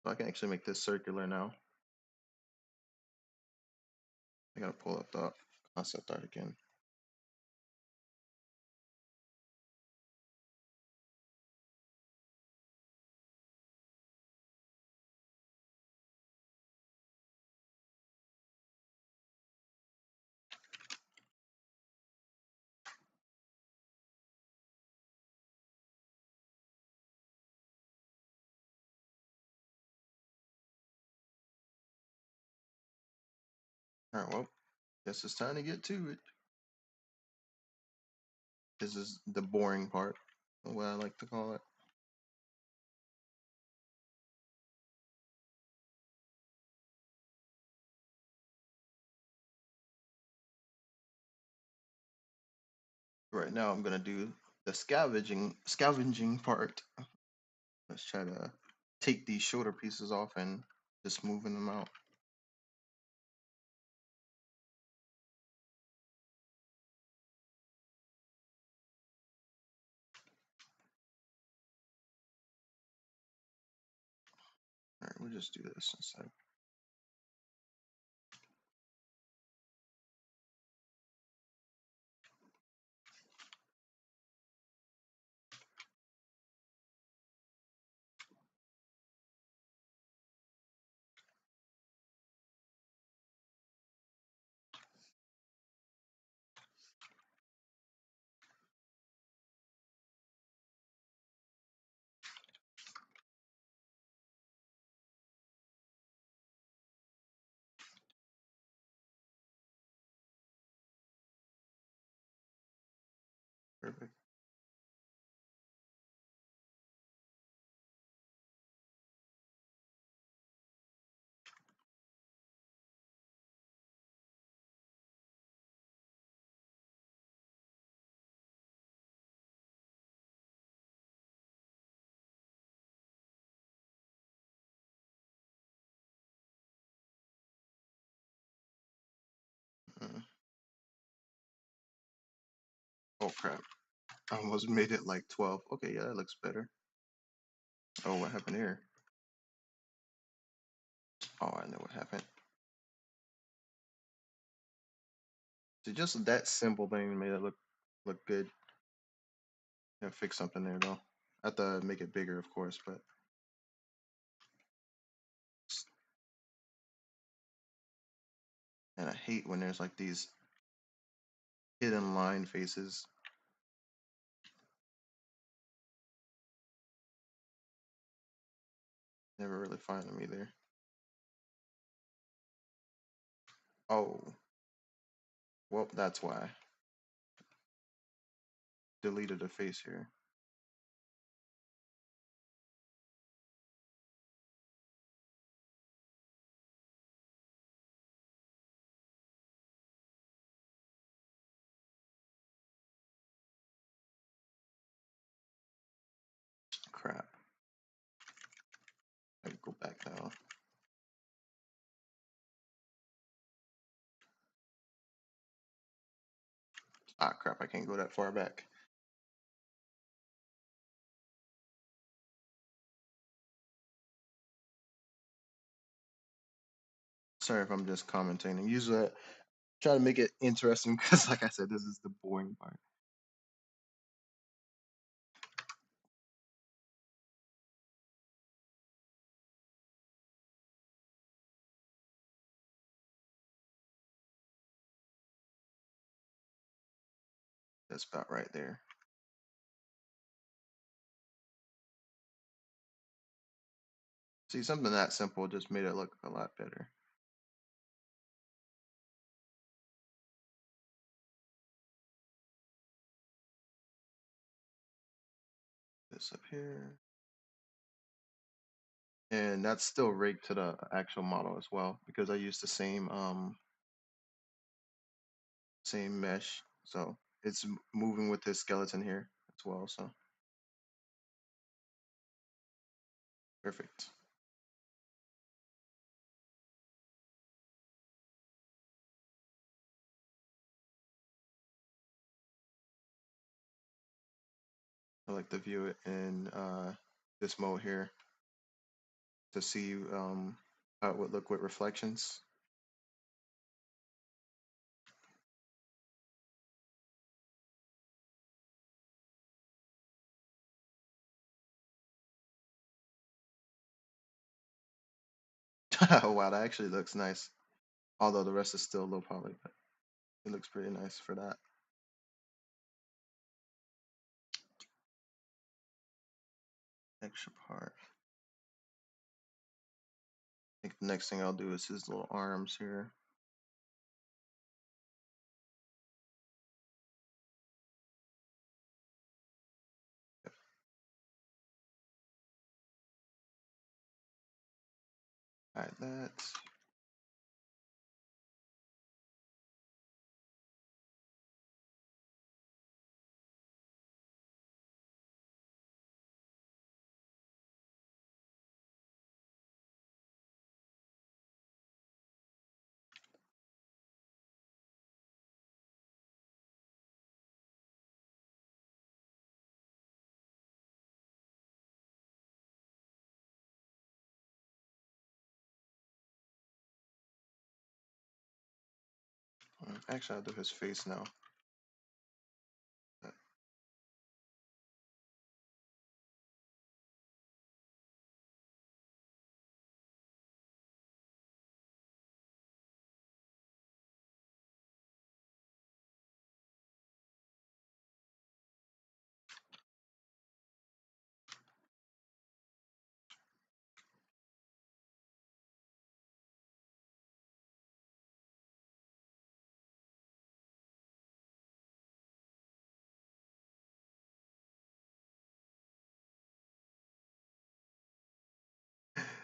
S1: So I can actually make this circular now. I gotta pull up the concept art again. All right, well, guess it's time to get to it. This is the boring part, what I like to call it. Right now, I'm gonna do the scavenging part. Let's try to take these shoulder pieces off and just moving them out. All right, we'll just do this instead. Perfect. Mm. Oh crap! I almost made it like 12. Okay, yeah, that looks better. Oh, what happened here? Oh, I know what happened. So just that simple thing made it look good. Gotta fix something there though. I have to make it bigger, of course, but and I hate when there's like these hidden line faces. Never really find them either. Oh, well, that's why. Deleted a face here. Crap. I can go back now. Ah, crap, I can't go that far back. Sorry if I'm just commenting. Usually I try to make it interesting because, like I said, this is the boring part. That's about right there. See, something that simple just made it look a lot better. This up here. And that's still rigged to the actual model as well because I used the same mesh. So it's moving with this skeleton here as well. So perfect. I like to view it in this mode here to see how it would look with reflections. Wow, that actually looks nice. Although the rest is still low poly, but it looks pretty nice for that. Extra part. I think the next thing I'll do is his little arms here. Hide that. Actually, I'll do his face now.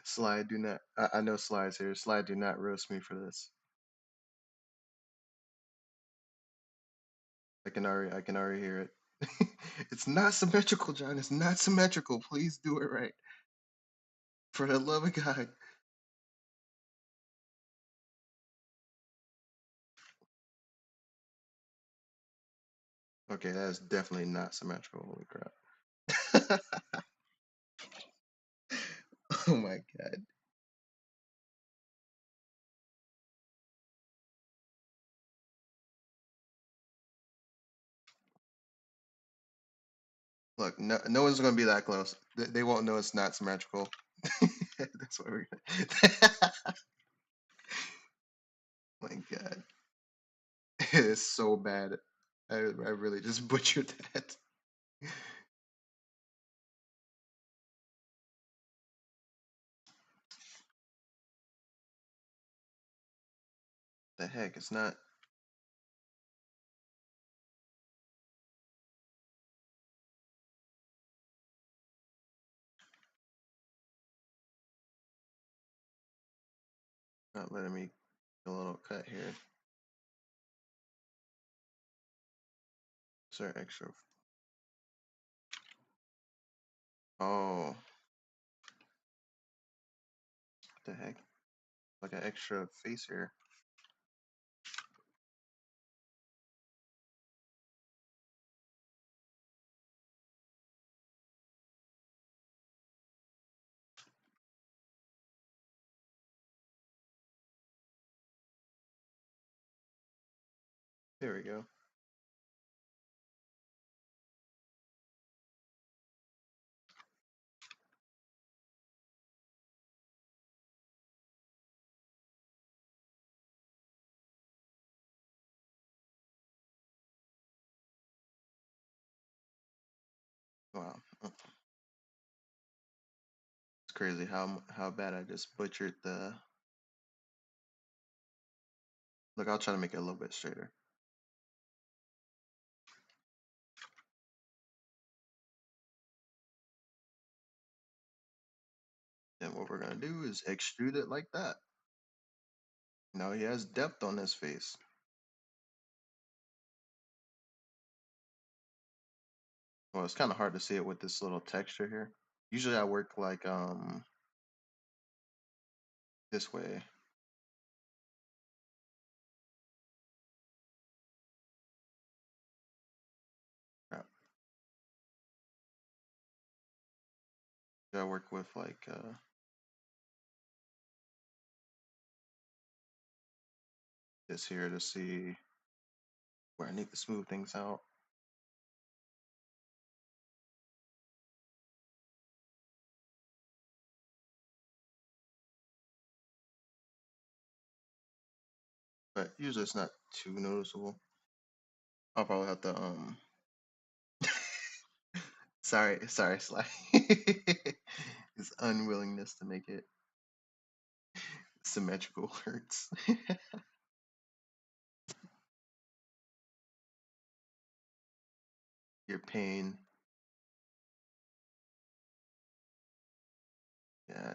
S1: Slide, do not. I know Slide's here. Slide, do not roast me for this. I can already hear it. It's not symmetrical, John. It's not symmetrical. Please do it right. For the love of God. Okay, that is definitely not symmetrical. Holy crap. Oh my God. Look, no one's gonna be that close. They won't know it's not symmetrical. That's what we're gonna. My God, it is so bad. I really just butchered that. The heck, it's not letting me a little cut here. Is there extra? Oh, what the heck? Like an extra face here. There we go. crazy how bad I just butchered the. Look, I'll try to make it a little bit straighter. Then what we're gonna do is extrude it like that. Now he has depth on his face. Well, it's kind of hard to see it with this little texture here. Usually I work like this way. Crap. I work with like this here to see where I need to smooth things out. But usually it's not too noticeable. I'll probably have to sorry, Sly. His unwillingness to make it symmetrical hurts. Your pain. Yeah,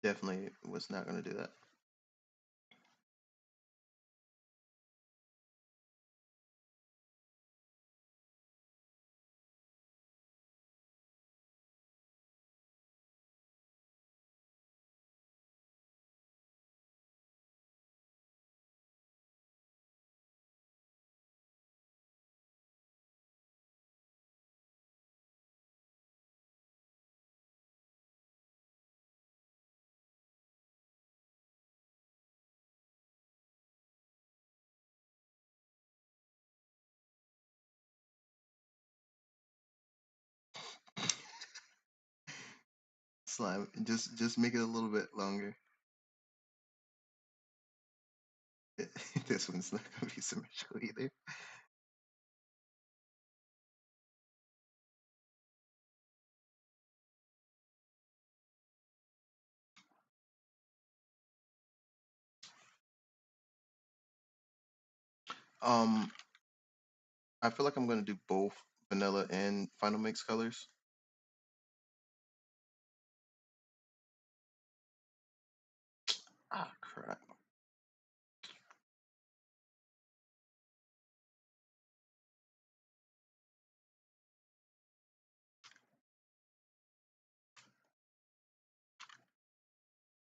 S1: definitely was not gonna do that. Slime. Just make it a little bit longer. This one's not gonna be symmetrical either. Um, I feel like I'm gonna do both vanilla and final mix colors. Ah, crap.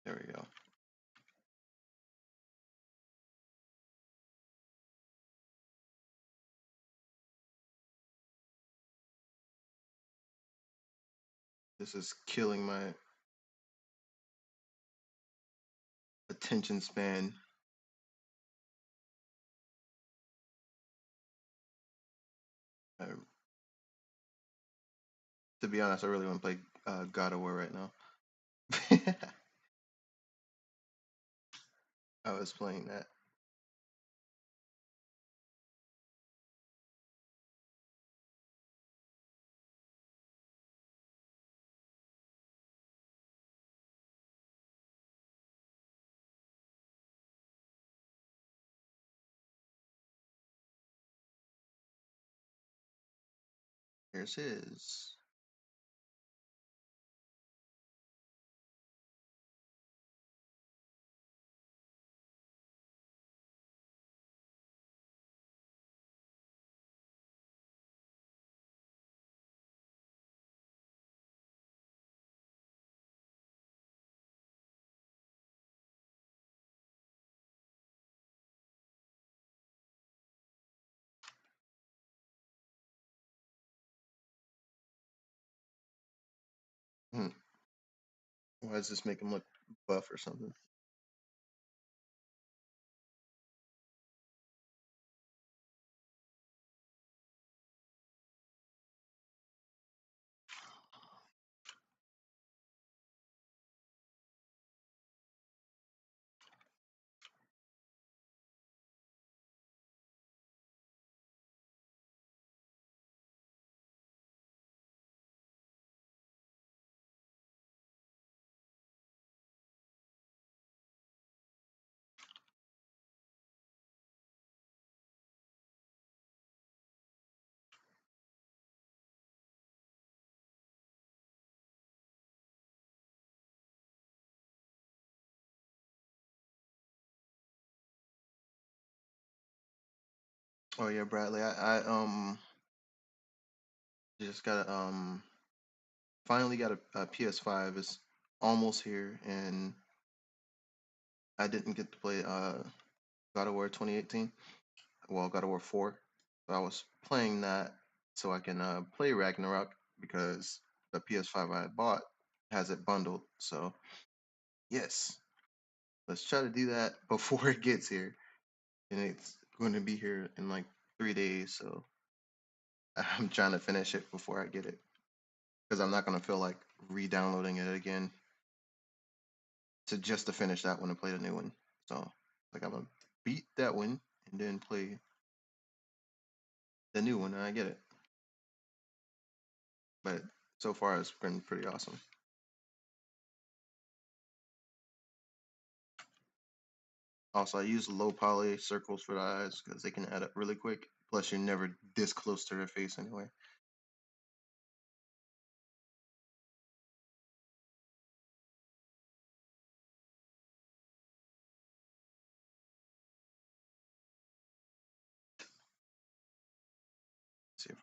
S1: There we go. This is killing my attention span. I, to be honest, I really want to play God of War right now. I was playing that. Here's his. Hmm. Why does this make him look buff or something? Oh yeah, Bradley. I just got finally got a PS5. It's almost here, and I didn't get to play God of War 2018. Well, God of War 4. So I was playing that so I can play Ragnarok because the PS5 I had bought has it bundled. So yes, let's try to do that before it gets here, and it's going to be here in like 3 days. So I'm trying to finish it before I get it because I'm not going to feel like re-downloading it again to just to finish that one and play the new one. So like I'm gonna beat that one and then play the new one and I get it. But so far it's been pretty awesome. Also, I use low poly circles for the eyes because they can add up really quick. Plus, you're never this close to their face anyway. Let's see if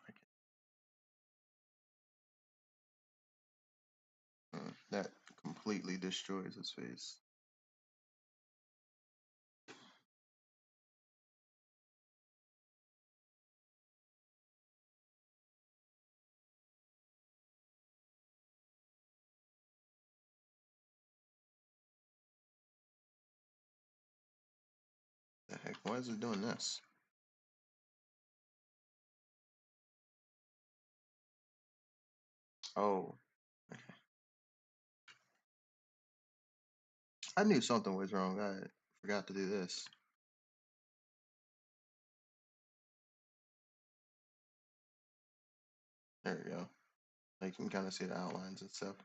S1: I can. That completely destroys his face. The heck? Why is it doing this? Oh, I knew something was wrong. I forgot to do this. There we go. You can kind of see the outlines and stuff.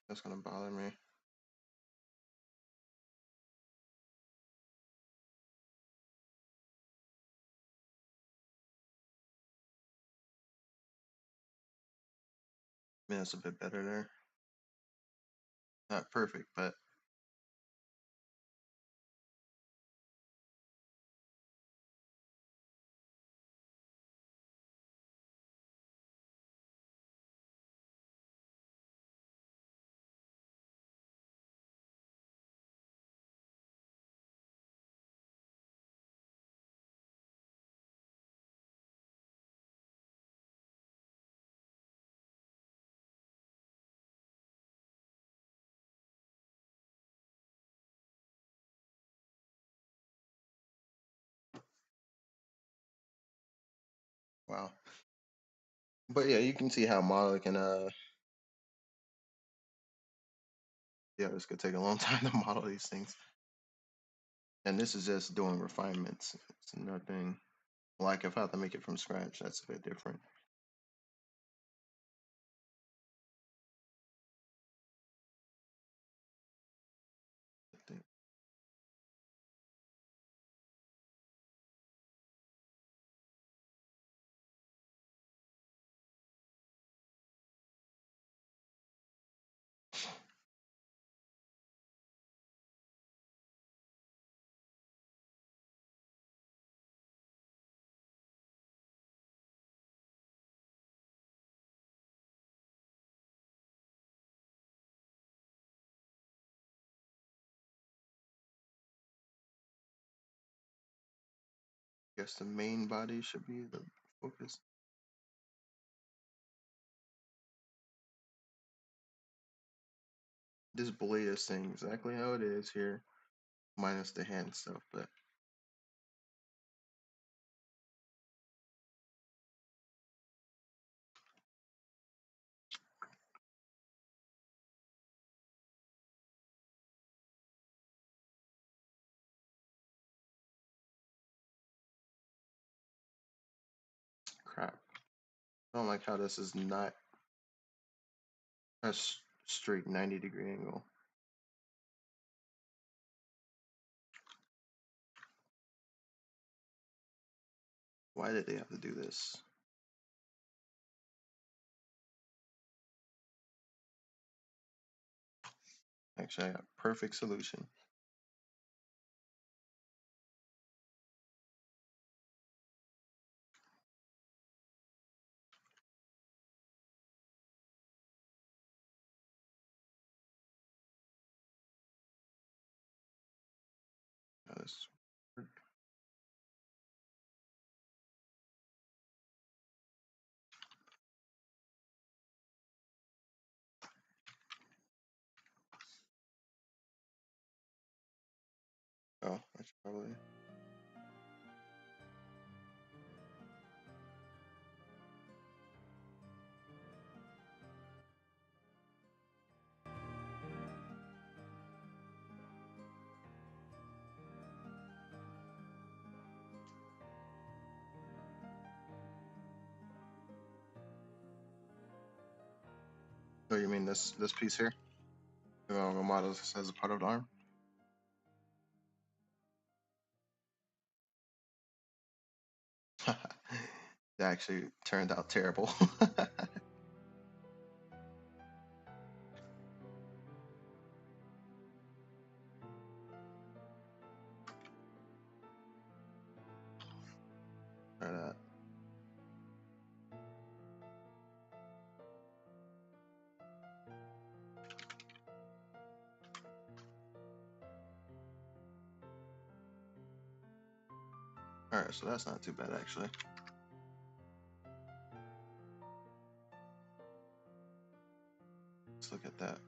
S1: That's gonna bother me. I mean, that's a bit better there. Not perfect, but wow. But yeah, you can see how model can yeah, this could take a long time to model these things. And this is just doing refinements. It's nothing like if I have to make it from scratch, that's a bit different. Guess the main body should be the focus. This blade is saying exactly how it is here, minus the hand stuff, but crap. I don't like how this is not a straight 90-degree angle. Why did they have to do this? Actually, I got a perfect solution. Now this oh, I should probably. Oh, you mean this piece here? The model as a part of the arm. That actually turned out terrible. Try that. All right, so that's not too bad actually. Let's look at that.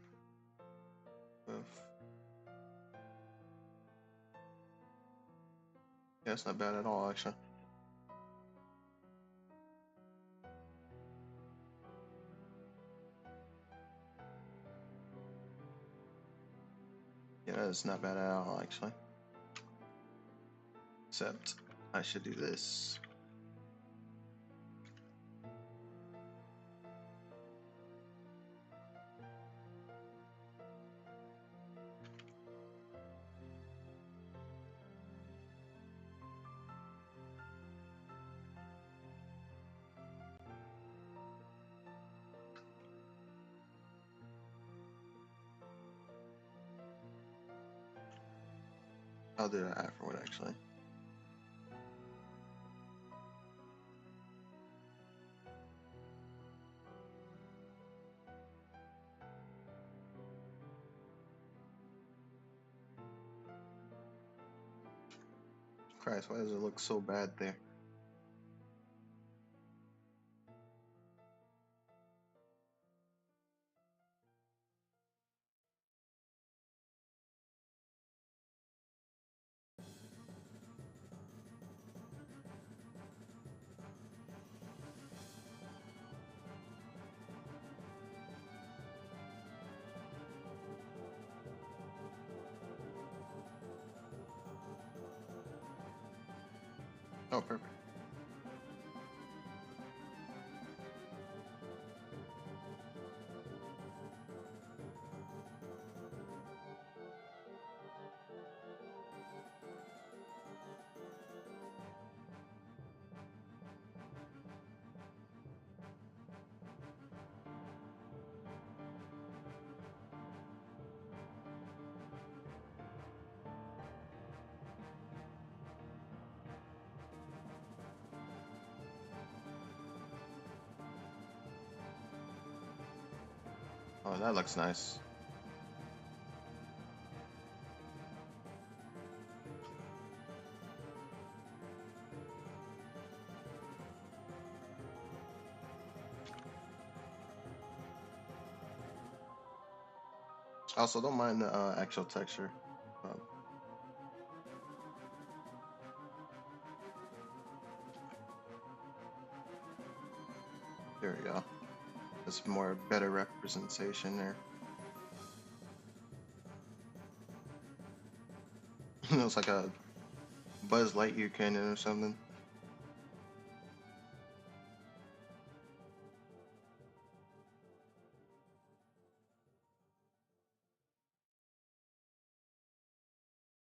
S1: Yeah, it's not bad at all actually. Yeah, it's not bad at all actually. Except I should do this. I'll do that afterward actually. Christ, why does it look so bad there? Oh, perfect. Oh, that looks nice. Also, don't mind the actual texture. Um, there we go. That's more better representation there. It looks like a Buzz Lightyear cannon or something.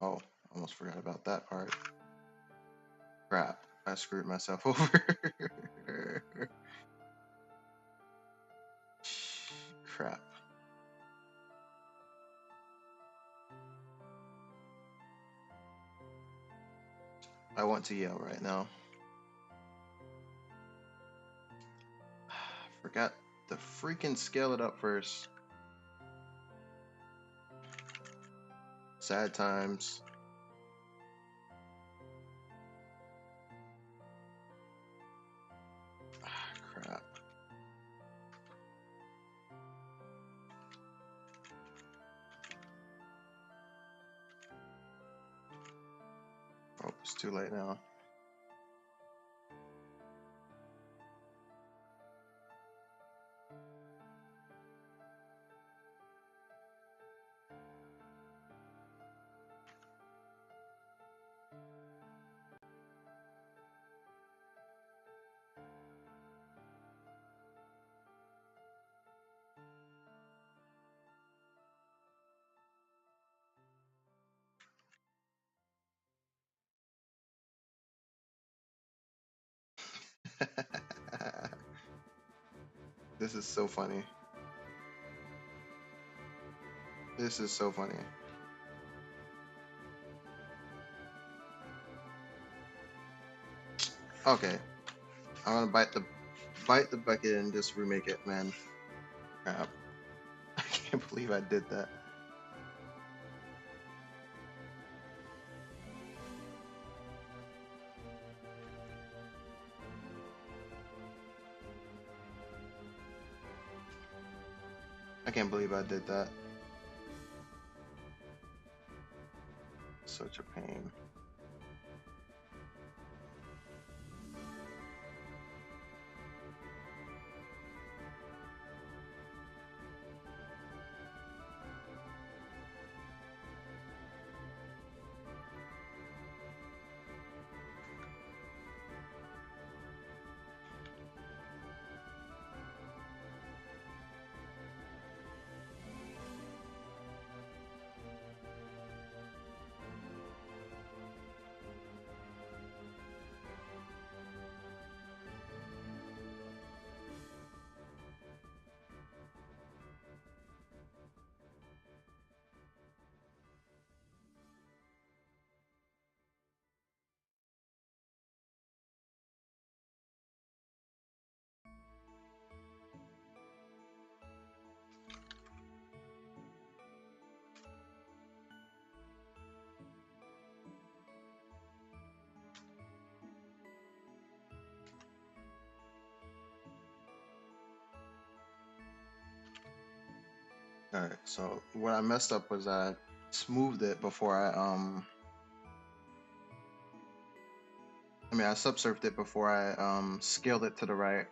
S1: Oh, almost forgot about that part. Crap, I screwed myself over. Crap. I want to yell right now. Forgot to freaking scale it up first. Sad times. Crap. Oh, it's too late now. This is so funny. This is so funny. Okay, I'm gonna bite the bucket and just remake it, man. Crap. I can't believe I did that. I can't believe I did that. Such a pain. All right, so what I messed up was I smoothed it before I subsurfed it before I scaled it to the right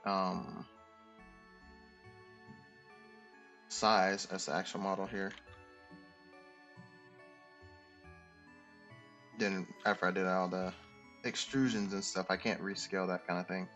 S1: size as the actual model here. Then after I did all the extrusions and stuff, I can't rescale that kind of thing.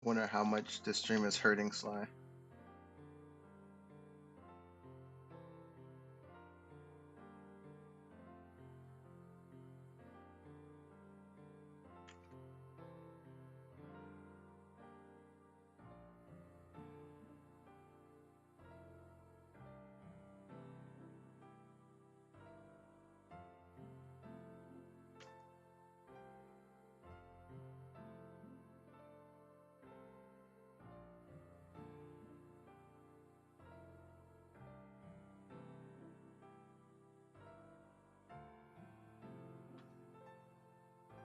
S1: Wonder how much this stream is hurting Sly.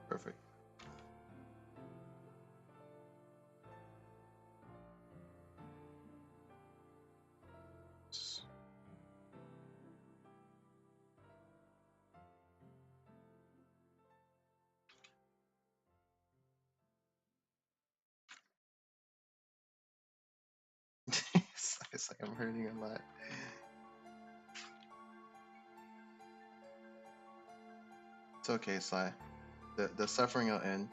S1: Perfect. It's like I'm hurting a lot. It's okay, Sly. The suffering will end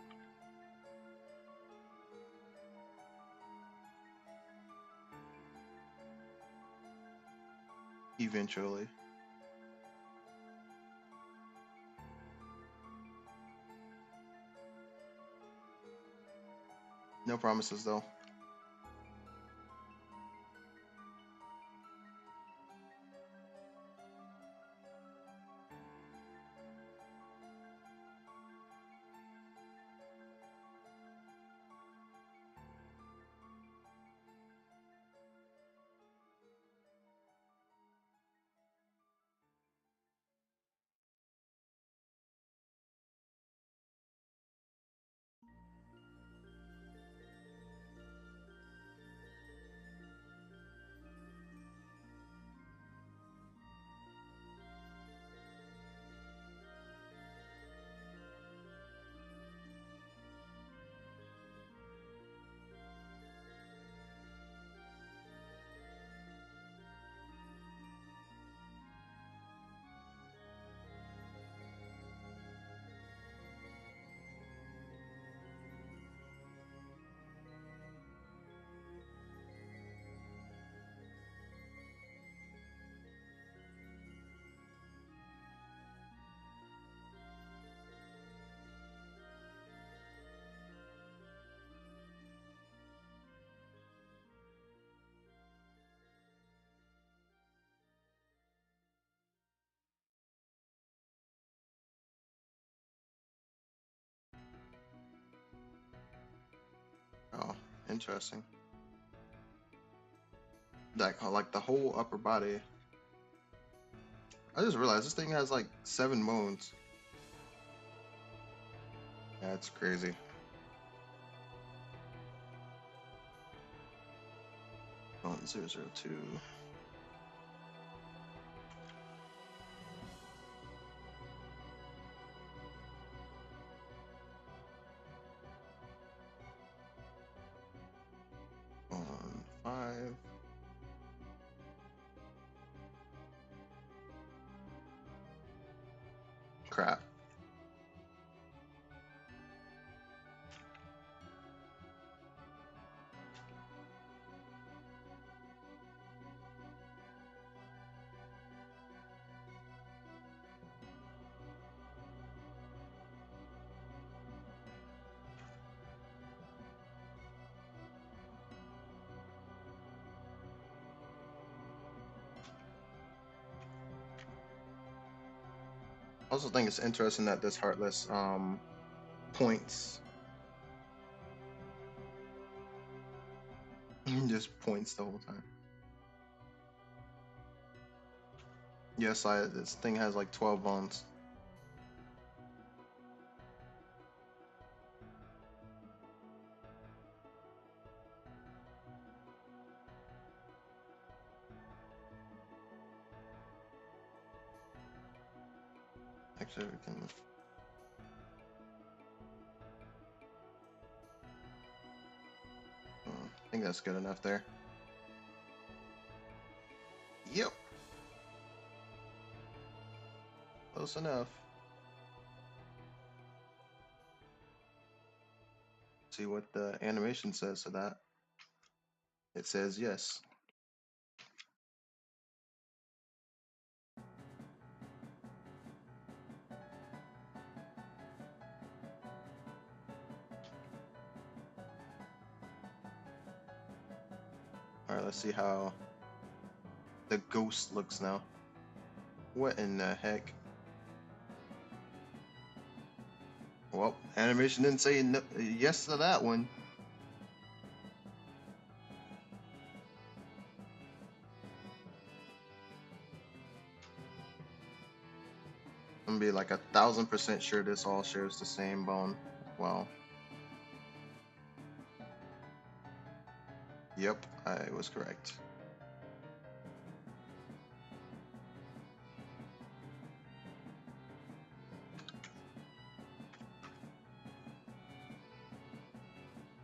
S1: eventually. No promises though. Oh, interesting. Like the whole upper body. I just realized this thing has like 7 moons. That's crazy. Oh, 002. On 5. Crap. I also think it's interesting that this Heartless points. Just points the whole time. Yes, this thing has like 12 bones. Actually, we can. I think that's good enough there. Yep. Close enough. See what the animation says to that. It says yes. Alright, let's see how the ghost looks now. What in the heck? Well, animation didn't say no, yes to that one. I'm gonna be like 1,000% sure this all shares the same bone. Well, yep, I was correct.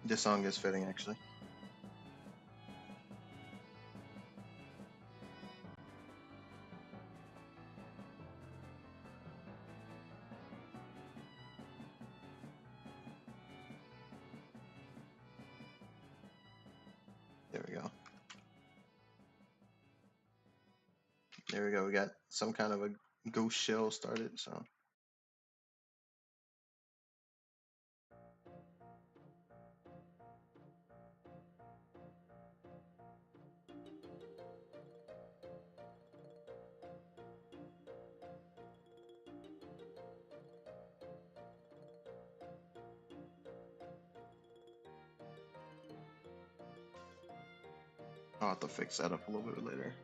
S1: This song is fitting, actually. There we go. There we go. We got some kind of a ghost shell started, so. I'll have to fix that up a little bit later.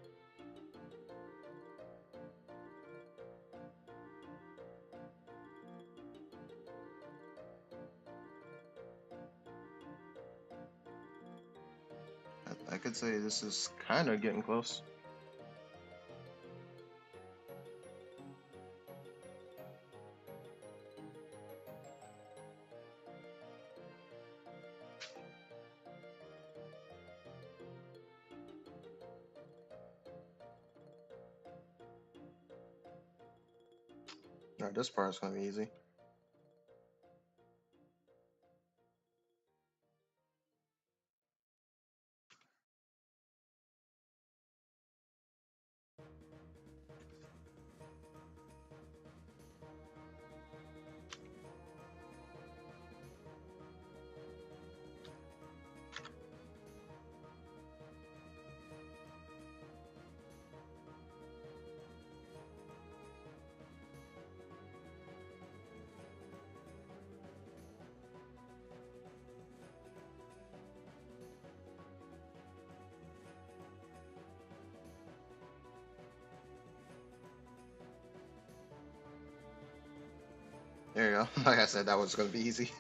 S1: I could say this is kind of getting close. Alright, this part's gonna be easy. There you go. Like I said, that was gonna be easy.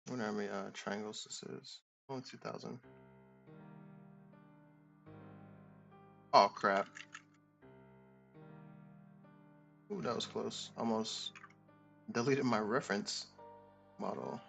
S1: I wonder how many triangles this is. Only 2,000. Oh crap. Ooh, that was close. Almost deleted my reference model.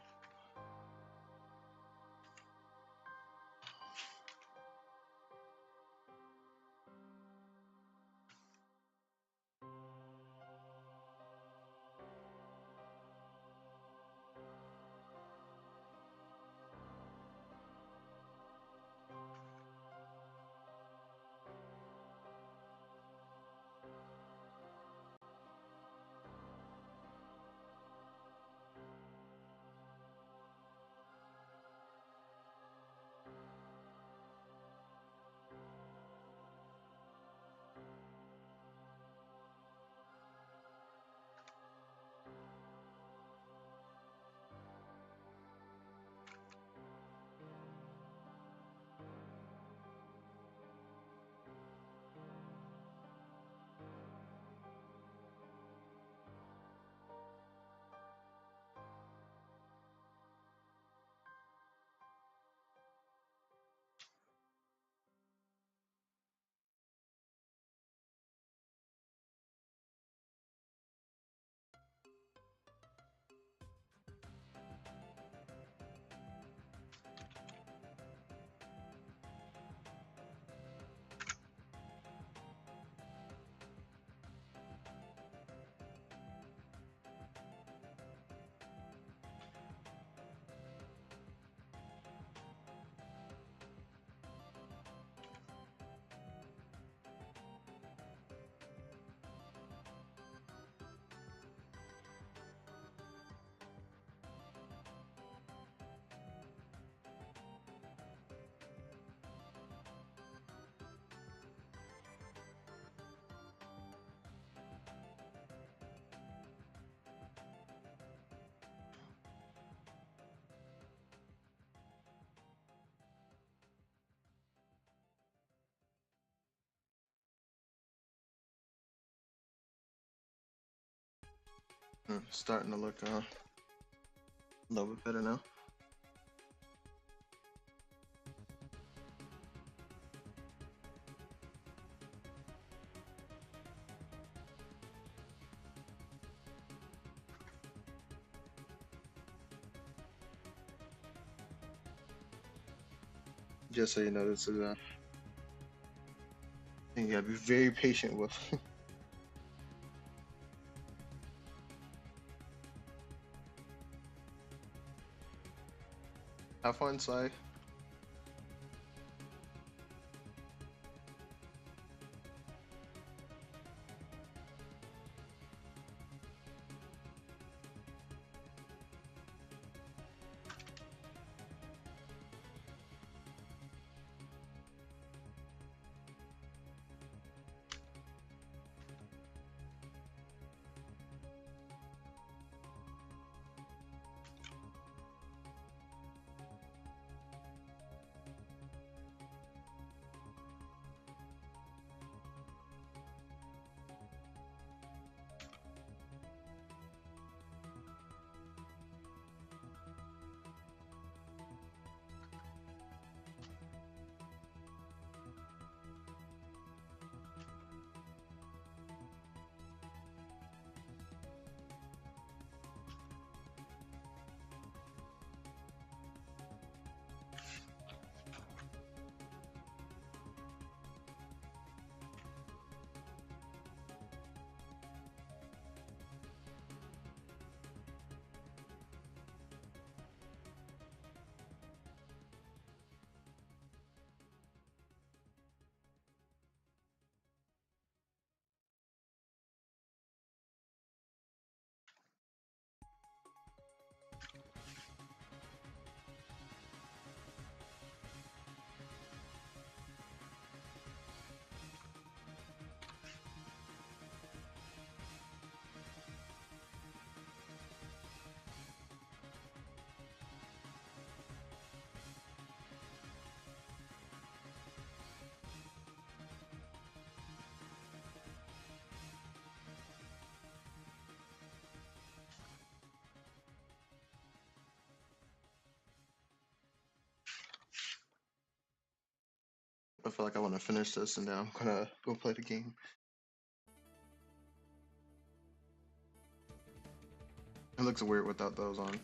S1: Starting to look a little bit better now. Just so you know, this is a thing you gotta be very patient with. Have fun, Sai. I feel like I want to finish this, and then I'm gonna go play the game. It looks weird without those on.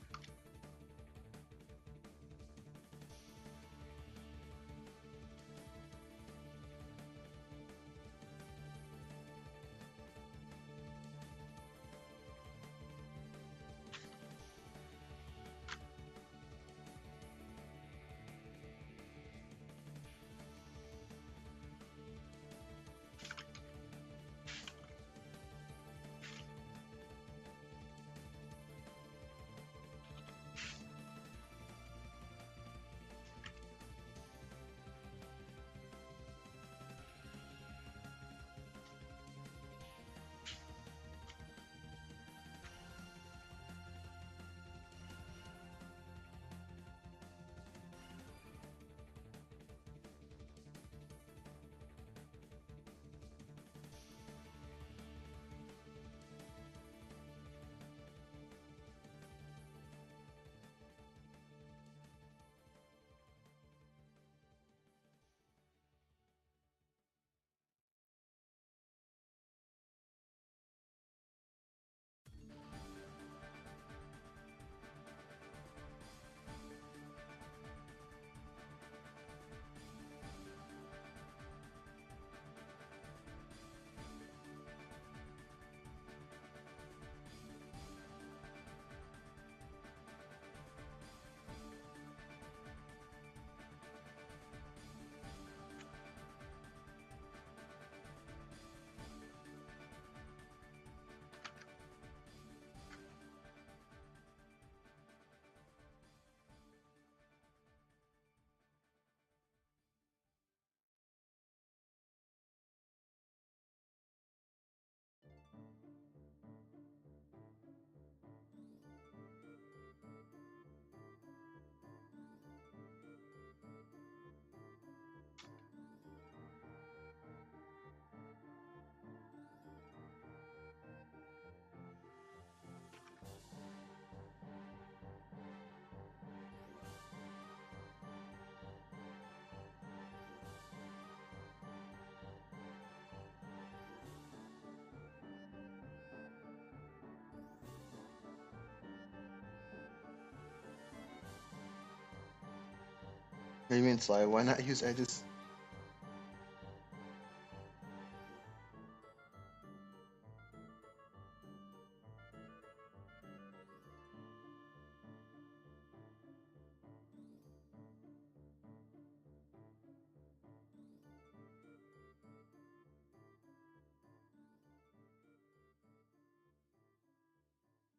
S1: What do you mean slide? Why not use edges?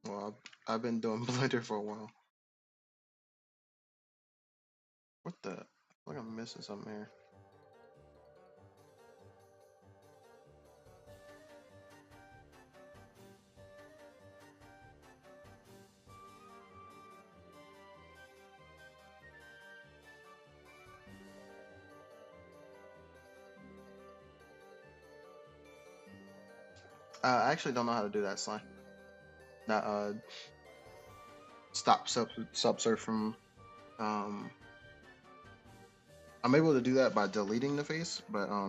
S1: Well, I've been doing Blender for a while. What the? I feel like I'm missing something here. I actually don't know how to do that slide. That stop subsurf from I'm able to do that by deleting the face, but I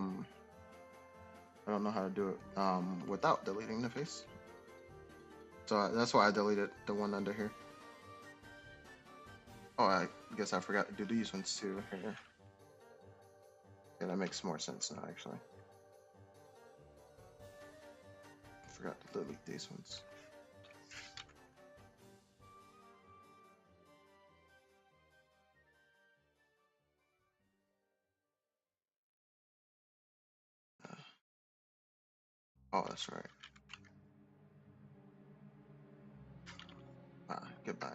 S1: don't know how to do it without deleting the face. So that's why I deleted the one under here. Oh, I guess I forgot to do these ones too here. Yeah, that makes more sense now actually. I forgot to delete these ones. Oh, that's right. Goodbye.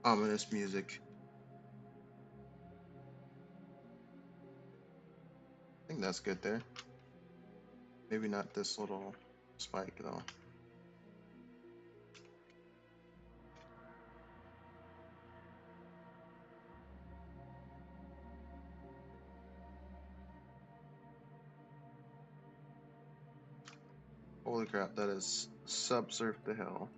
S1: Ominous music. I think that's good there. Maybe not this little spike though. Holy crap, that is subsurf to hell.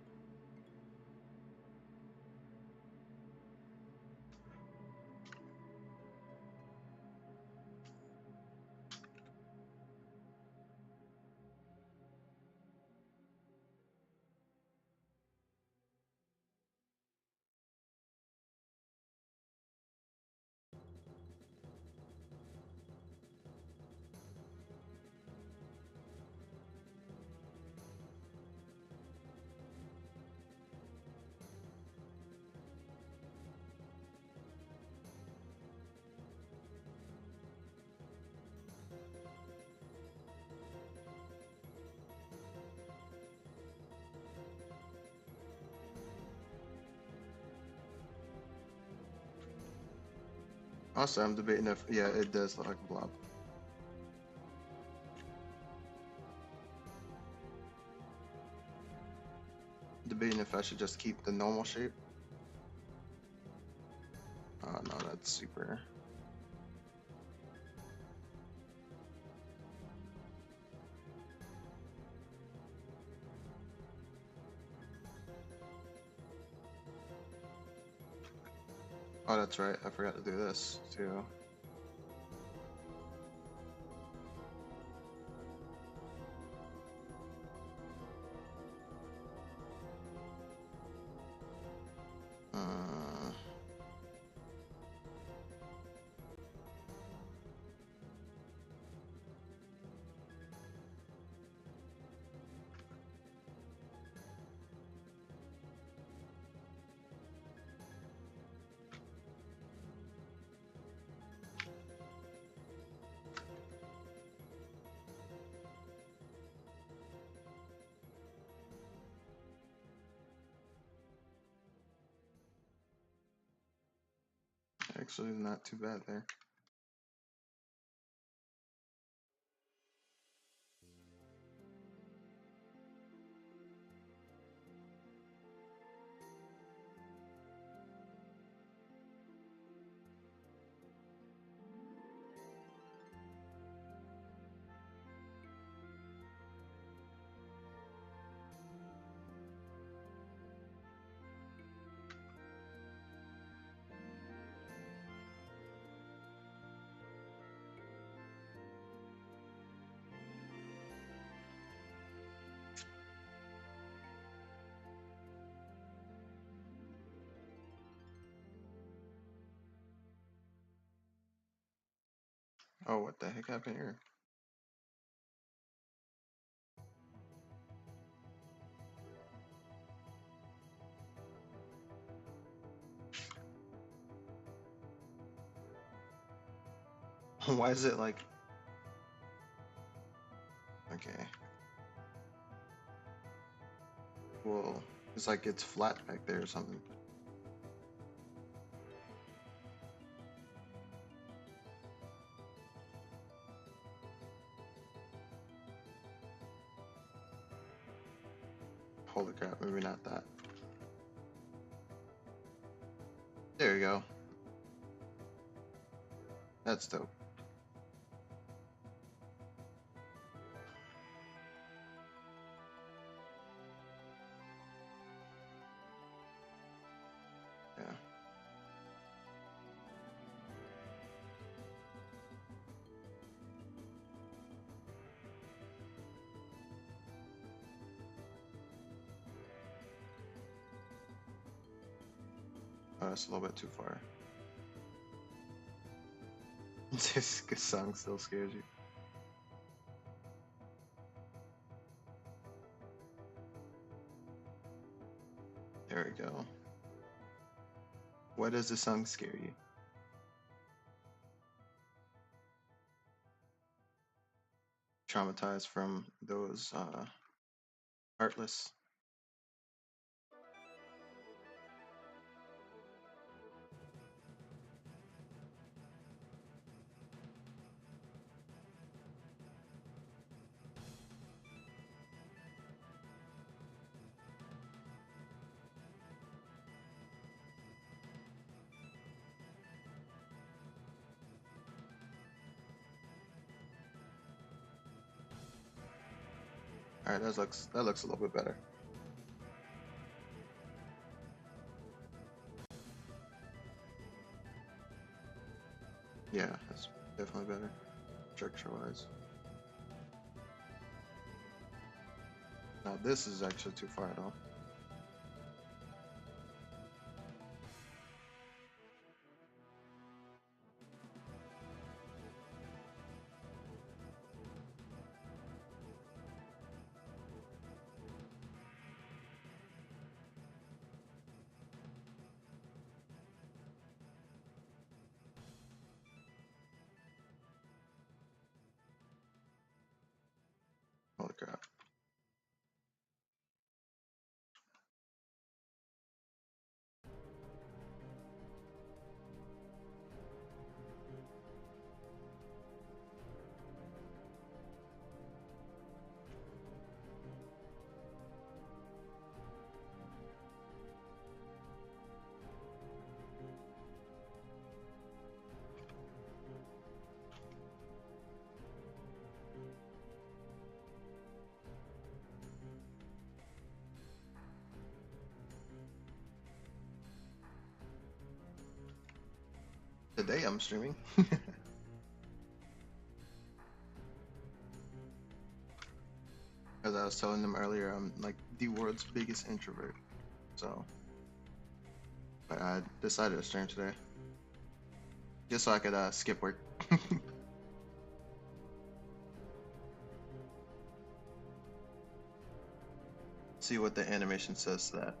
S1: Also, I'm debating if, yeah, it does look like a blob. Debating if I should just keep the normal shape. Oh no, that's super. Oh, that's right. I forgot to do this too. Uh, Actually, not too bad there. Oh, what the heck happened here? Why is it like... Okay. Well, it's like it's flat back there or something. Holy crap, maybe not that. There you go. That's dope. Yeah. Oh, that's a little bit too far. This song still scares you. There we go. Why does the song scare you? Traumatized from those Heartless. Alright, that looks a little bit better. Yeah, that's definitely better. Structure wise. Now this is actually too far though. Holy crap. Today I'm streaming. As I was telling them earlier, I'm like the world's biggest introvert. So, but I decided to stream today. Just so I could skip work. See what the animation says to that.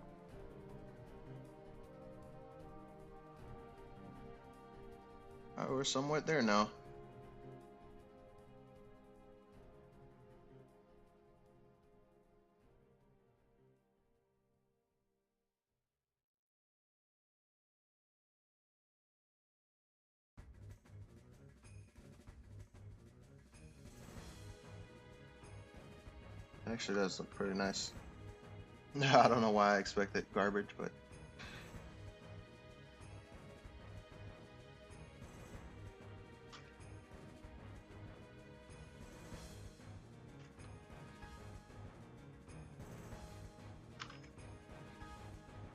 S1: We're somewhat there now. Actually, does look pretty nice. I don't know why I expected garbage, but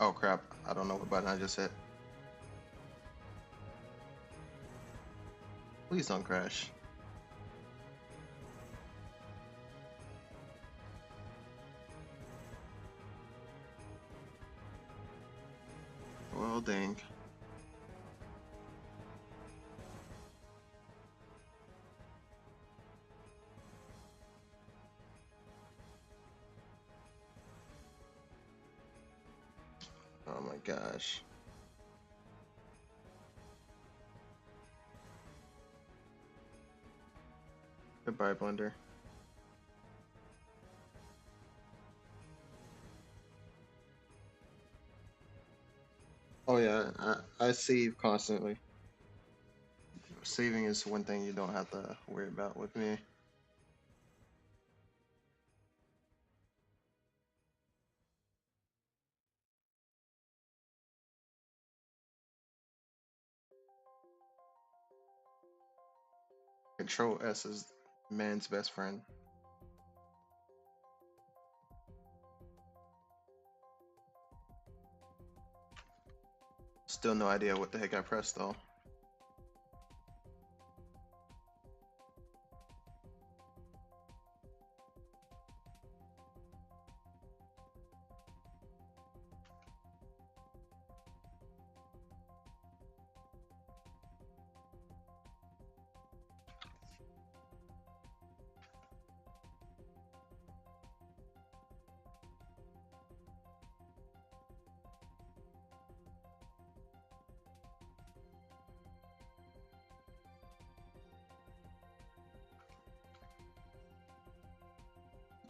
S1: oh crap! I don't know what button I just hit. Please don't crash. Well, dang. my gosh. Goodbye, Blender. Oh yeah, I save constantly. Saving is one thing you don't have to worry about with me. Control S is man's best friend. Still no idea what the heck I pressed though.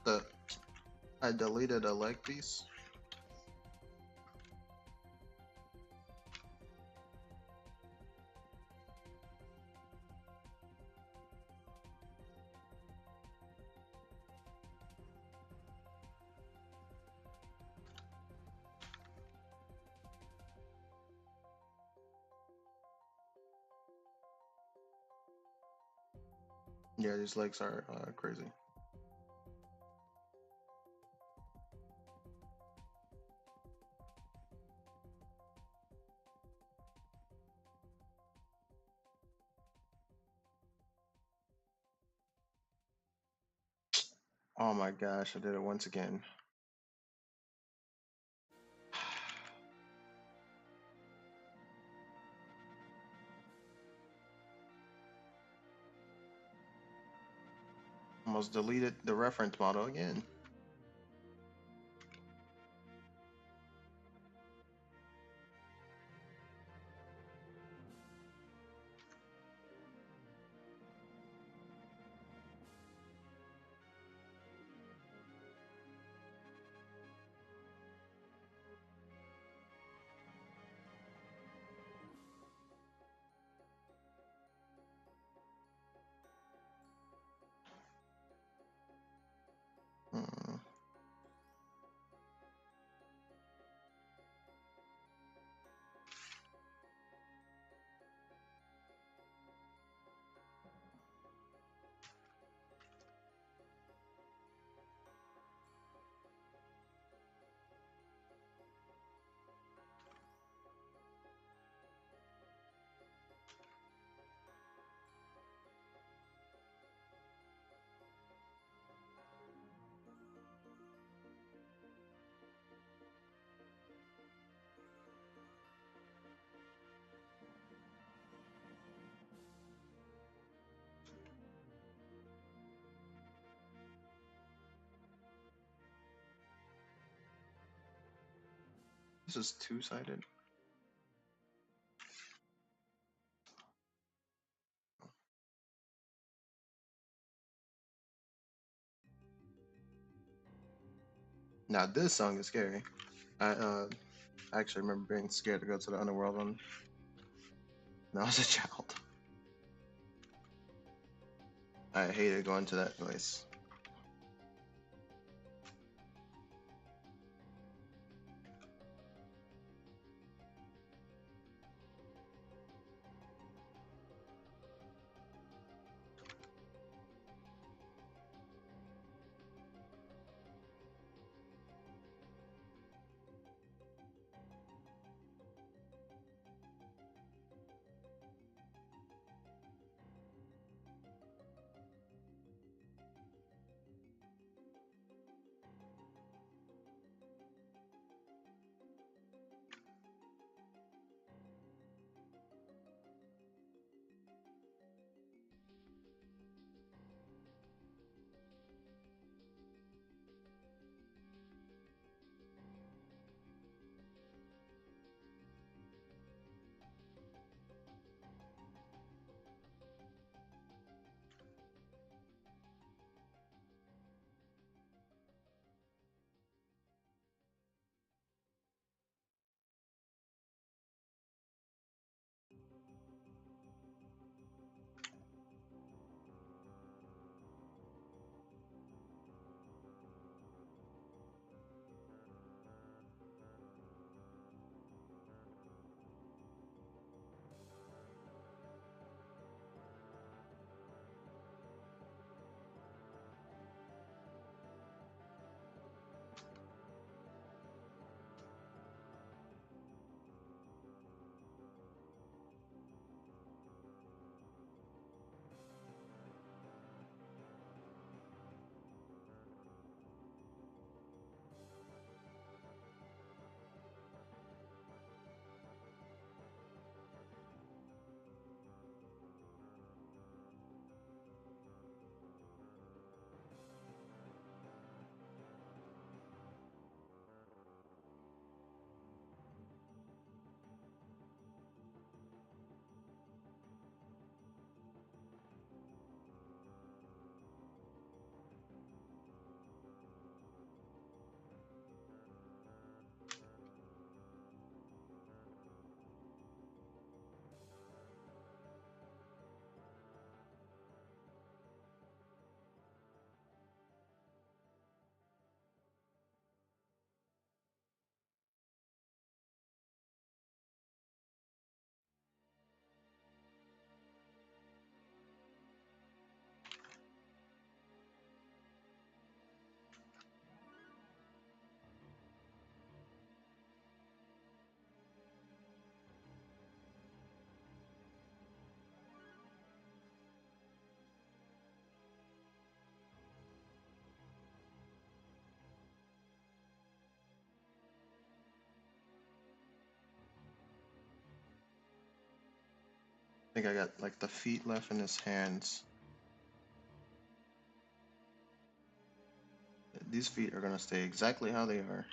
S1: The I deleted a leg piece. Yeah, these legs are crazy. Oh my gosh, I did it once again. Almost deleted the reference model again. Hmm. This is two-sided. Now this song is scary. I actually remember being scared to go to the underworld when I was a child. I hated going to that place. think I got like the feet left in his hands. These feet are gonna stay exactly how they are.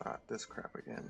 S1: Ah, this crap again.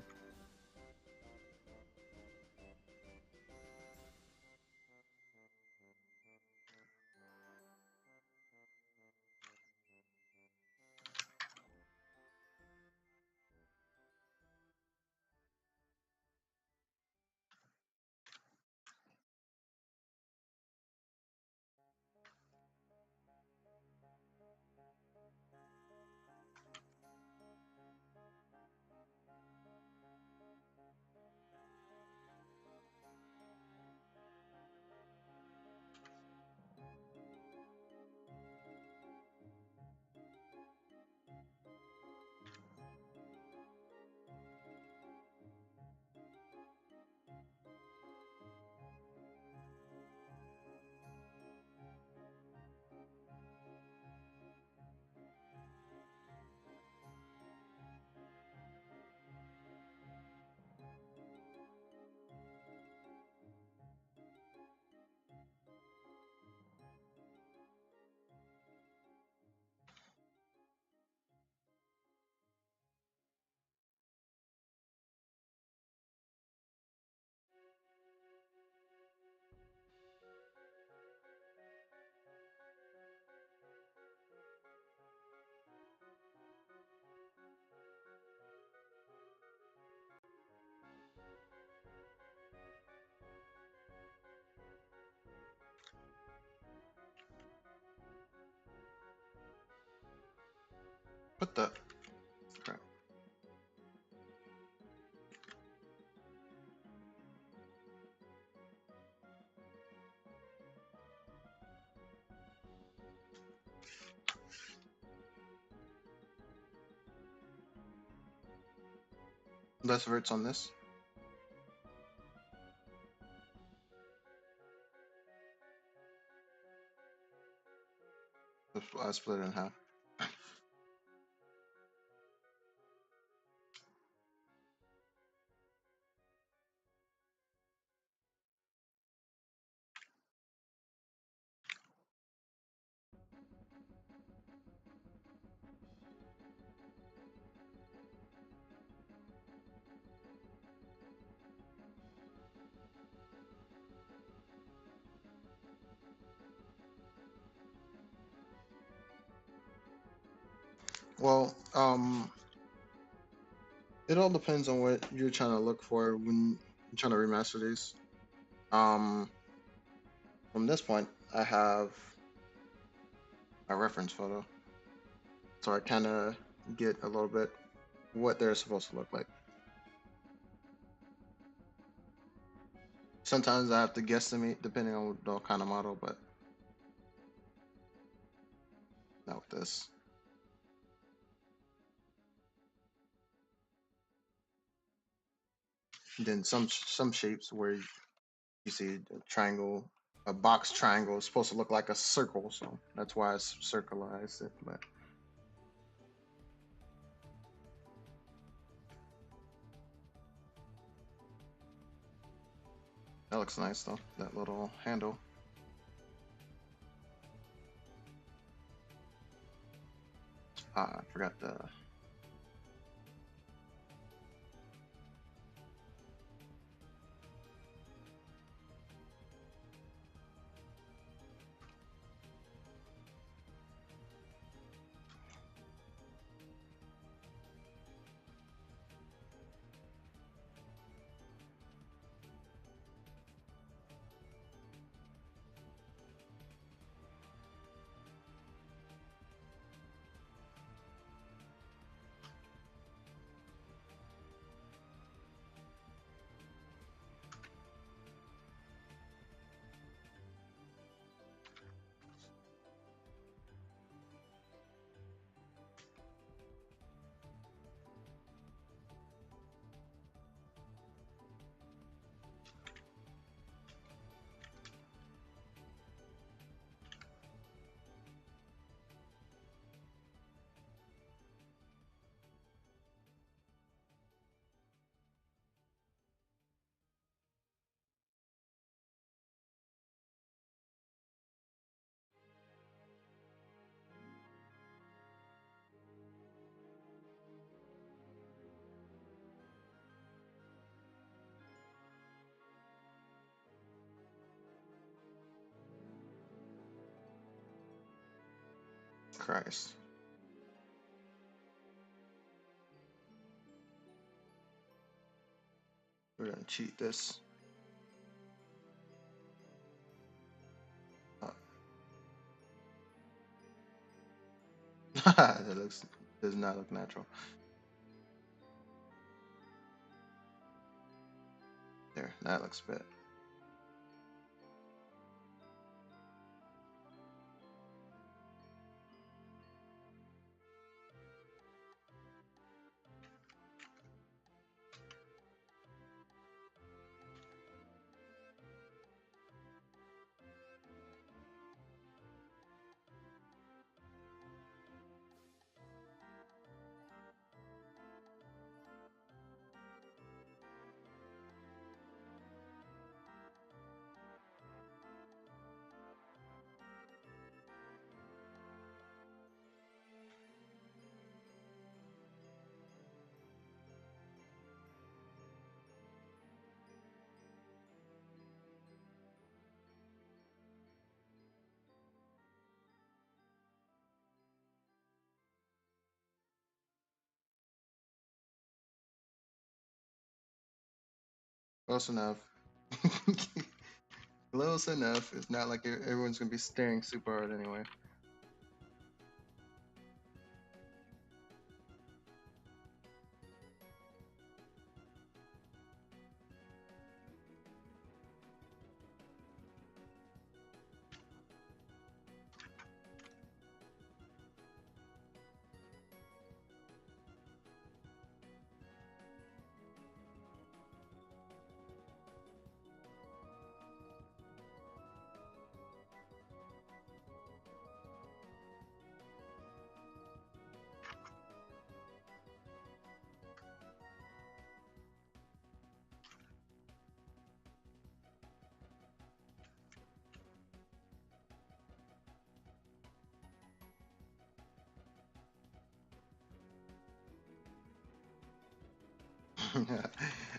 S1: What the crap? Less verts on this. I split it in half. Well, it all depends on what you're trying to look for when you're trying to remaster these. Um, from this point, I have a reference photo, so I kind of get a little bit what they're supposed to look like. Sometimes I have to guesstimate depending on the kind of model, but not with this. Then some shapes where you see a triangle, a box triangle is supposed to look like a circle, so that's why I circularized it. But that looks nice though. That little handle. I forgot the. Christ. We're gonna cheat this. Uh, that looks does not look natural. There, that looks bad. Close enough. Close enough. It's not like everyone's gonna be staring super hard anyway.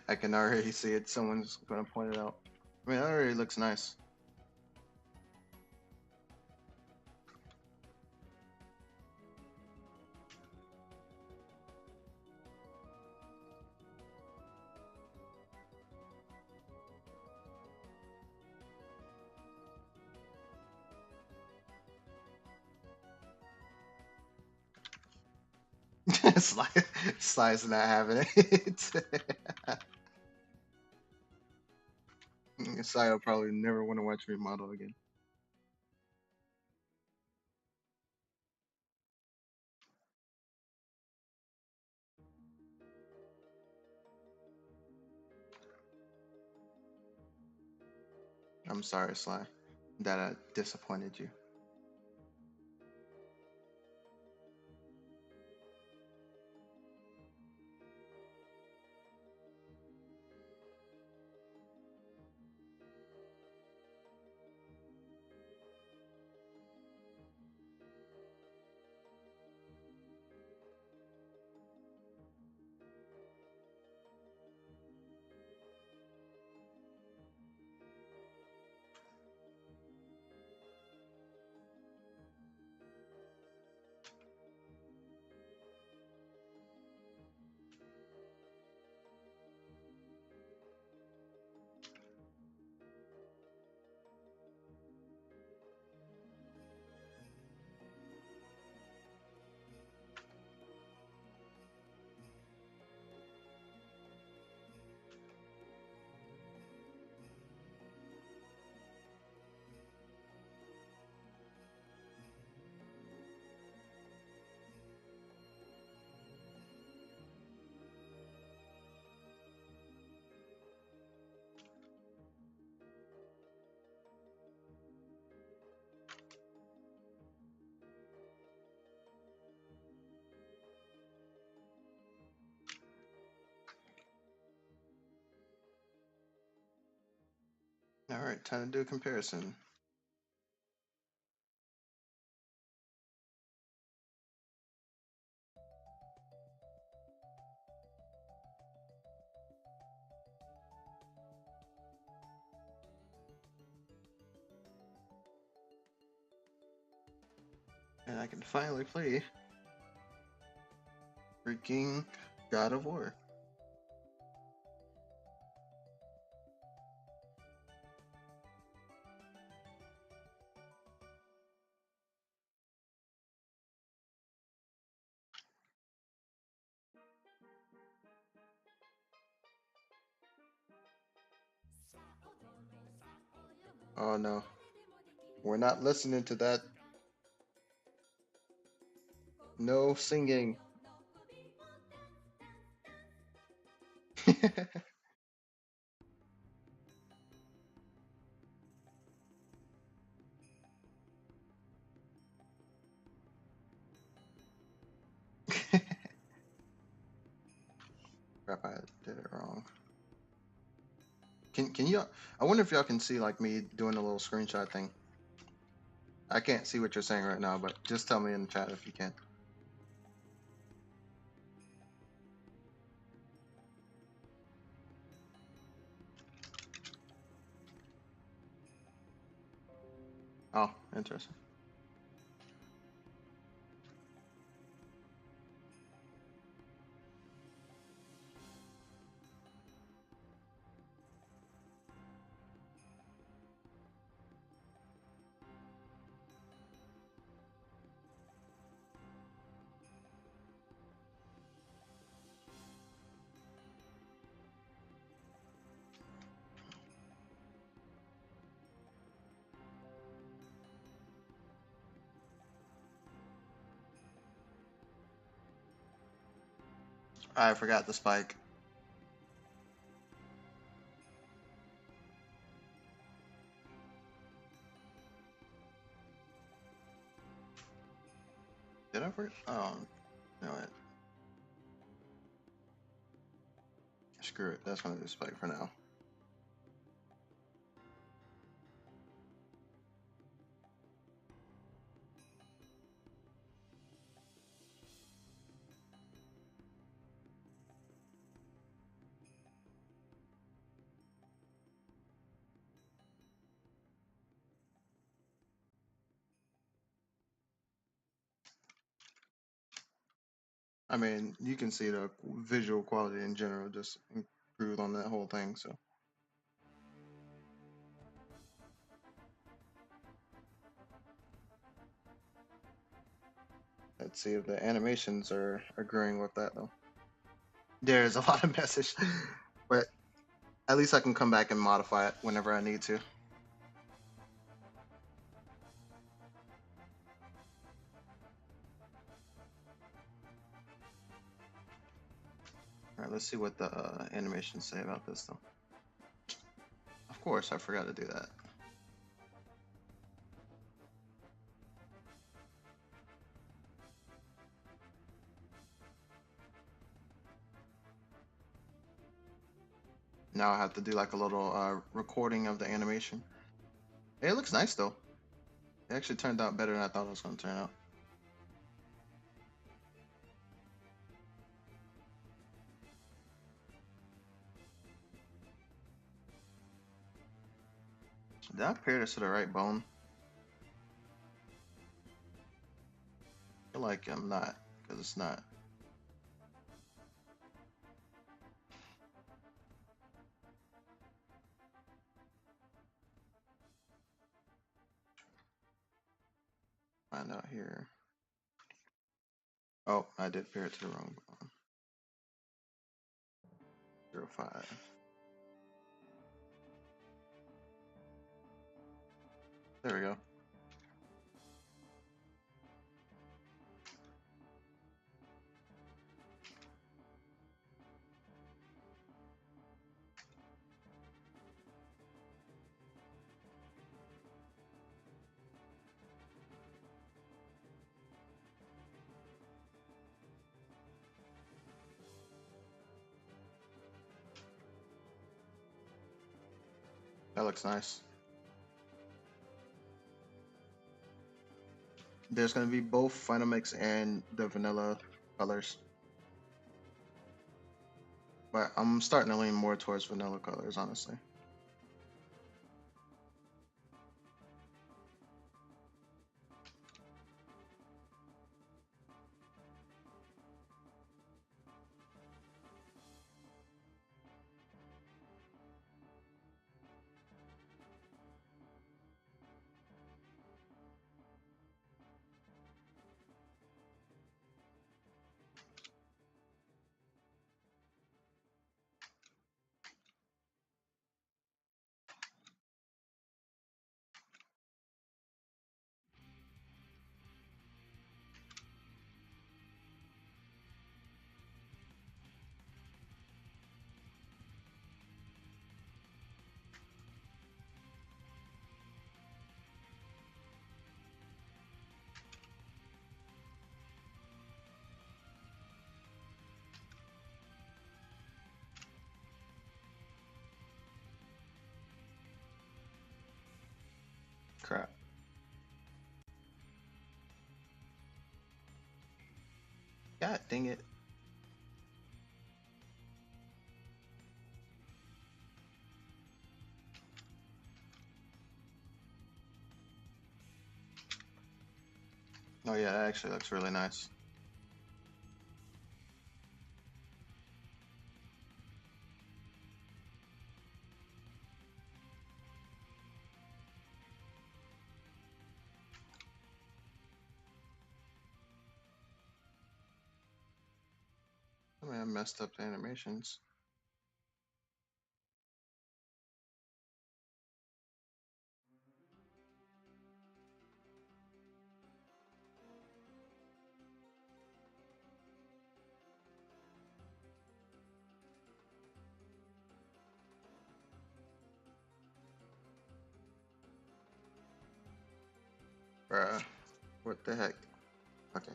S1: I can already see it. Someone's gonna point it out. I mean, it already looks nice. Sly, Sly's not having it. Sly will probably never want to watch Remodel again. I'm sorry, Sly, that I disappointed you. All right, time to do a comparison. And I can finally play freaking God of War. Oh no, we're not listening to that. No singing. Crap, I did it wrong. Can you? I wonder if y'all can see like me doing a little screenshot thing. I can't see what you're saying right now, but just tell me in the chat if you can. Oh, interesting. I forgot the spike. Did I forget? Oh, no, it. Screw it. That's gonna do spike for now. I mean, you can see the visual quality in general just improved on that whole thing. So Let's see if the animations are agreeing with that though. There's a lot of message, but at least I can come back and modify it whenever I need to. All right, let's see what the animations say about this though. Of course, I forgot to do that. Now I have to do like a little recording of the animation. Hey, it looks nice though. It actually turned out better than I thought it was going to turn out. Did I pair this to the right bone? I feel like I'm not, because it's not. Find out here. Oh, I did pair it to the wrong bone. 0.5. There we go. That looks nice. There's going to be both Final Mix and the vanilla colors. But I'm starting to lean more towards vanilla colors, honestly. Crap. God dang it. Oh yeah, that actually looks really nice. I mean, I messed up the animations. Bruh, what the heck? Okay.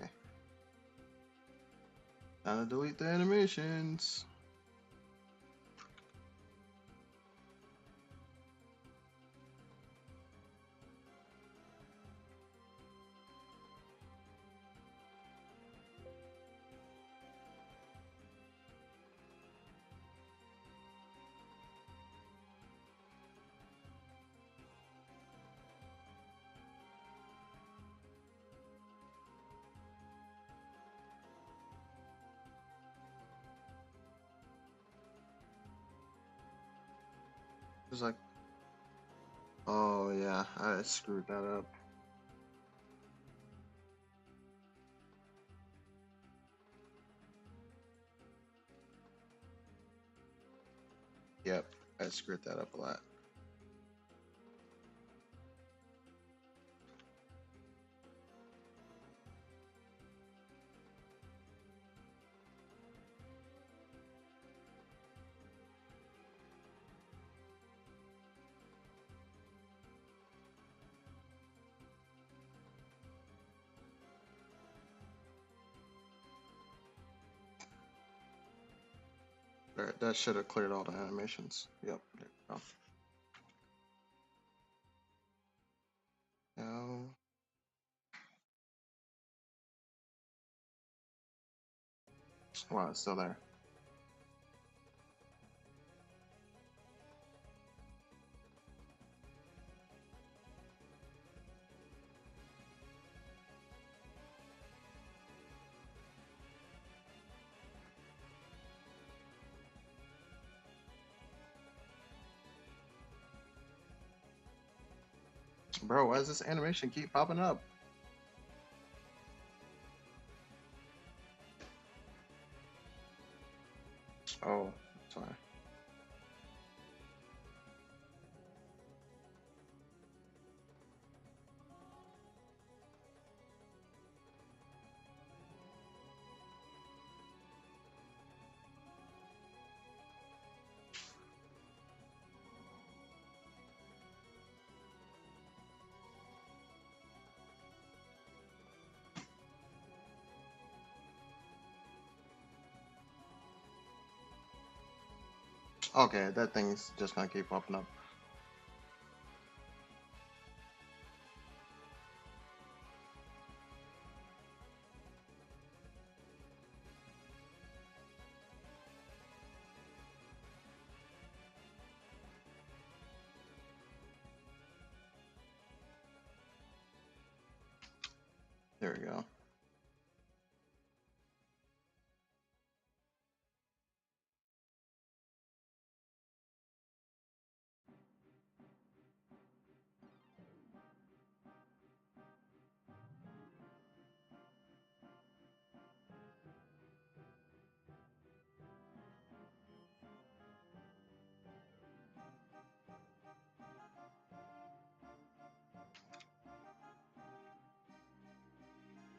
S1: Time to delete the animations. It's like, oh yeah, I screwed that up. Yep, I screwed that up a lot. Alright, that should have cleared all the animations. Yep, there we go. Now, wow, it's still there. Bro, why does this animation keep popping up? Oh, sorry. Okay, that thing's just gonna keep popping up. There we go.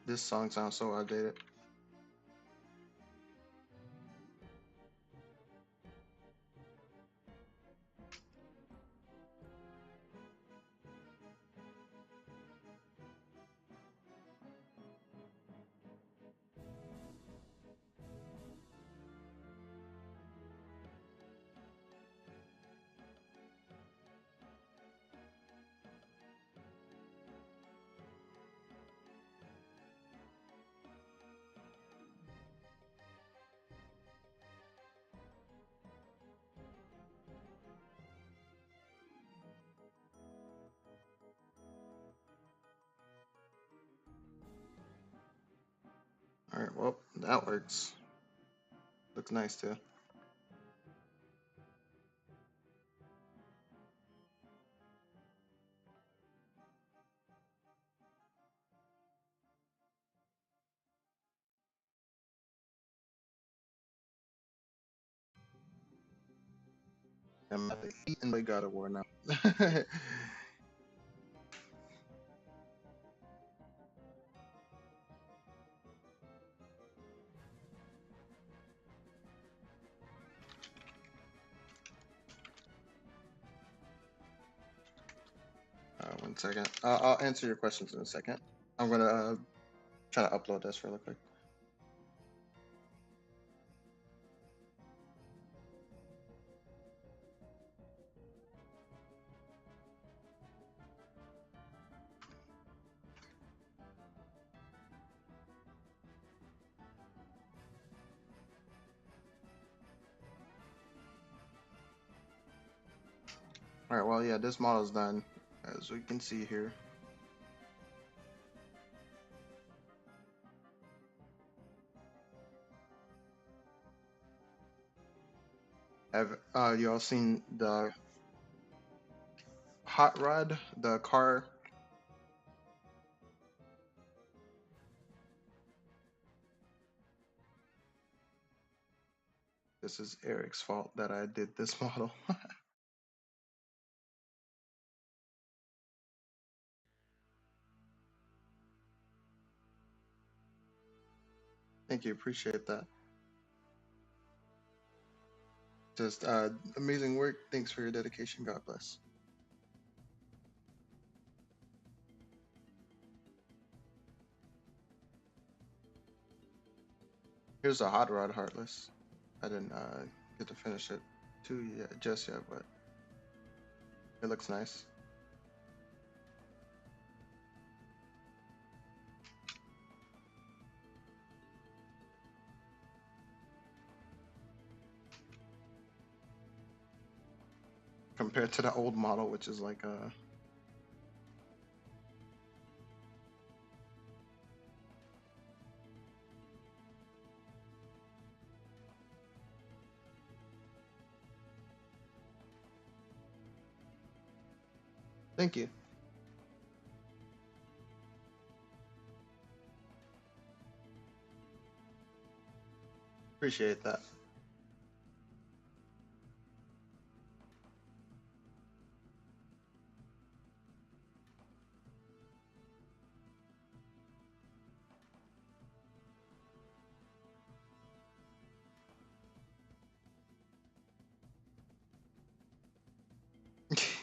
S1: This song sounds so outdated. Alright, well, that works. Looks nice too. I'm at the heat and they God of War now. One second. I'll answer your questions in a second. I'm gonna try to upload this really quick. Alright, well, yeah, this model's done, as we can see here. Have you all seen the hot rod, the car? This is Eric's fault that I did this model. Thank you, appreciate that. Just amazing work. Thanks for your dedication. God bless. Here's a hot rod heartless. I didn't get to finish it too yet, just yet, but it looks nice. Compared to the old model, which is like thank you. Appreciate that.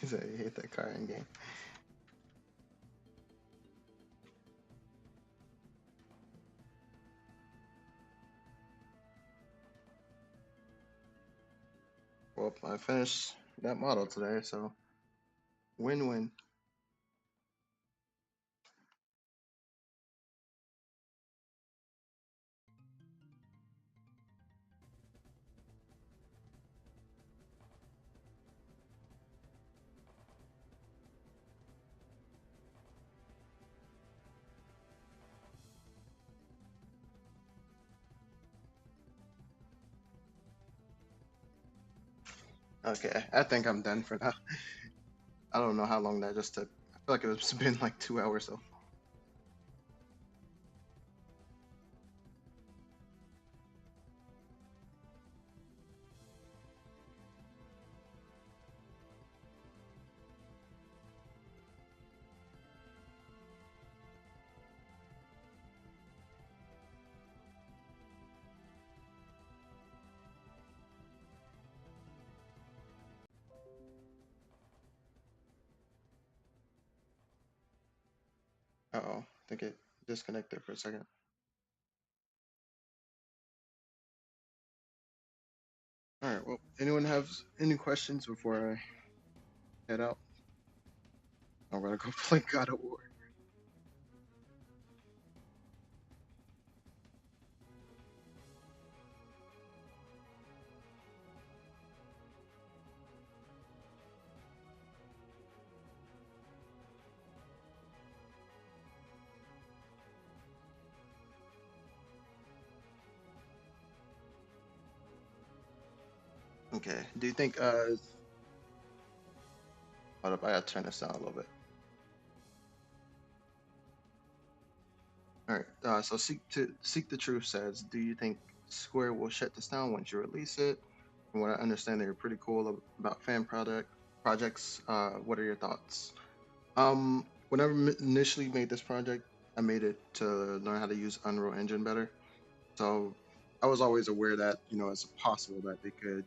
S1: He said he hate that car in game. Well, I finished that model today, so win-win. Okay, I think I'm done for now. I don't know how long that just took. I feel like it's been like 2 hours so. Uh-oh, I think it disconnected for a second. All right, well, anyone have any questions before I head out? I'm gonna go play God of War. Okay, do you think, hold up, I gotta turn this down a little bit. All right, so seek the truth says, do you think Square will shut this down once you release it? From what I understand, they're pretty cool about fan product projects. What are your thoughts? When I initially made this project, I made it to learn how to use Unreal Engine better. So I was always aware that it's possible that they could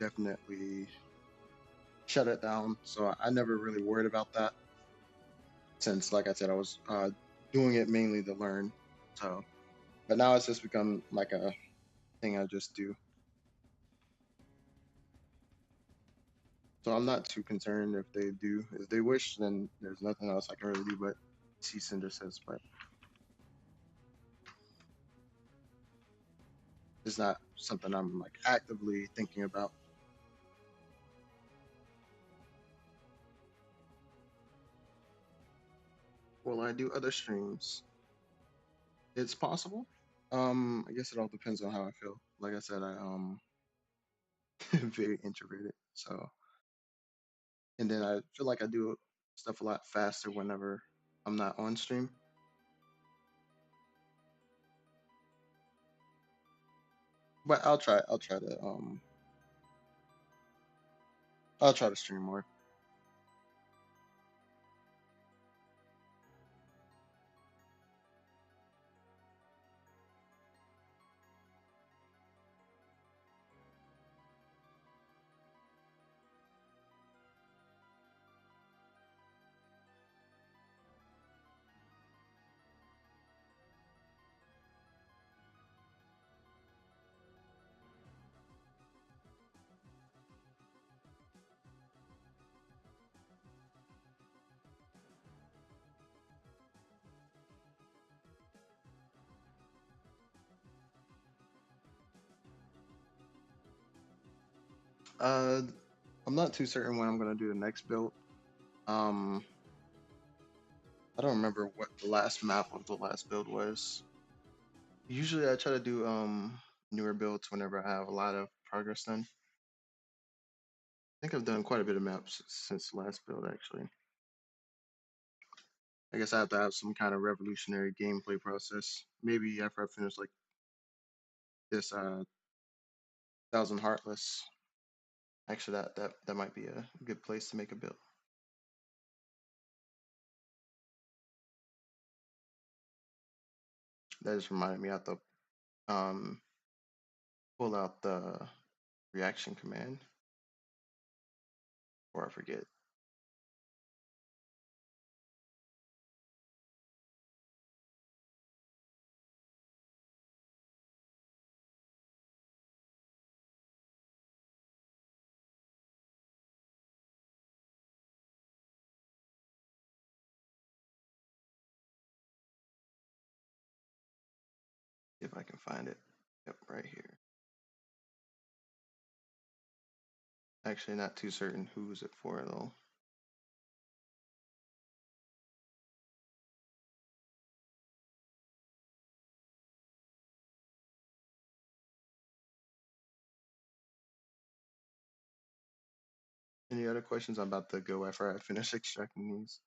S1: definitely shut it down. So I never really worried about that since, like I said, I was doing it mainly to learn. So, but now it's just become like a thing I just do. So I'm not too concerned if they do. If they wish, then there's nothing else I can really do but cease and desist. But it's not something I'm like actively thinking about. Will I do other streams? It's possible. I guess it all depends on how I feel. Like I said, I very introverted. So, and then I feel like I do stuff a lot faster whenever I'm not on stream. But I'll try to stream more. Uh, I'm not too certain when I'm gonna do the next build. Um, I don't remember what the last map of the last build was. Usually I try to do newer builds whenever I have a lot of progress done. I think I've done quite a bit of maps since the last build actually. I guess I have to have some kind of revolutionary gameplay process. Maybe after I finish like this Thousand Heartless. Actually that might be a good place to make a build. That just reminded me I have to um pull out the reaction command before I forget. See if I can find it. Yep, right here. Actually, not too certain who's it for though. Any other questions? I'm about to go after I finish extracting these.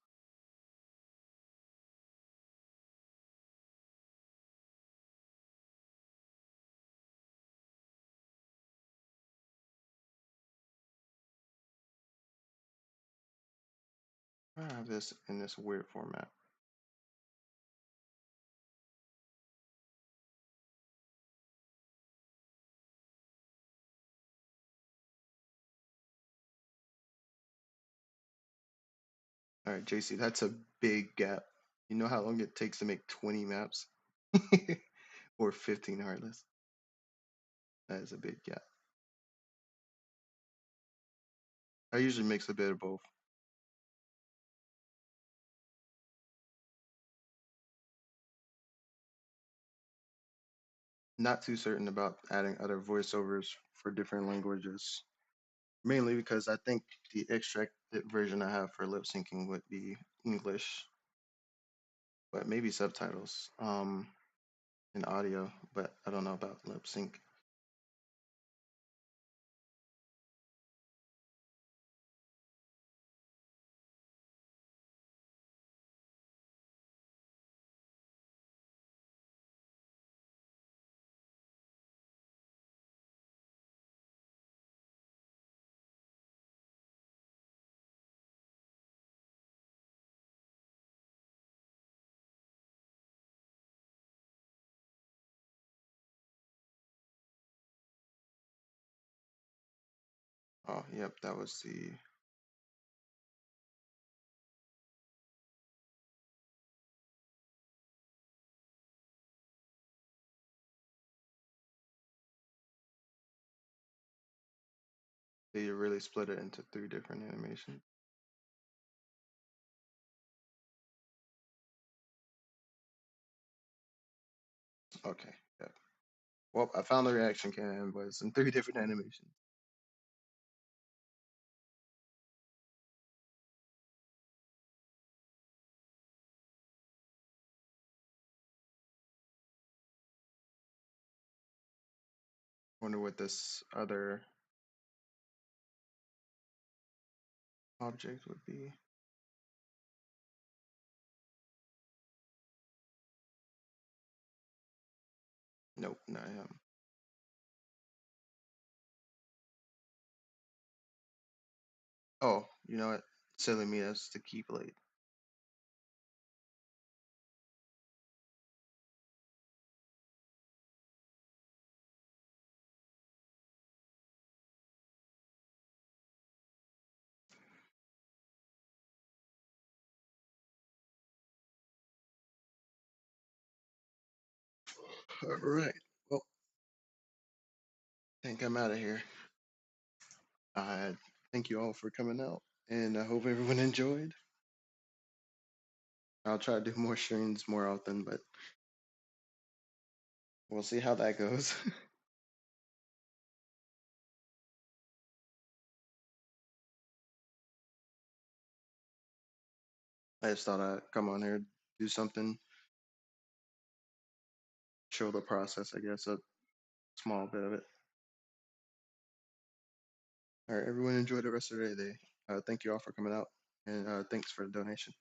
S1: I have this in this weird format. All right, JC, that's a big gap. You know how long it takes to make 20 maps? Or 15 heartless? That is a big gap. I usually mix a bit of both. Not too certain about adding other voiceovers for different languages. Mainly because I think the extracted version I have for lip syncing would be English, but maybe subtitles in audio, but I don't know about lip sync. Oh, yep, that was the. They really split it into three different animations. Okay, yeah. Well, I found the reaction cam was in three different animations. Wonder what this other object would be. Nope, not him. Oh, you know what? Silly me, that's the keyblade. All right. Well, I think I'm out of here. I thank you all for coming out, and I hope everyone enjoyed. I'll try to do more streams more often, but we'll see how that goes. I just thought I'd come on here, do something, show the process, I guess, a small bit of it. All right, everyone enjoy the rest of their day. Thank you all for coming out, and thanks for the donation.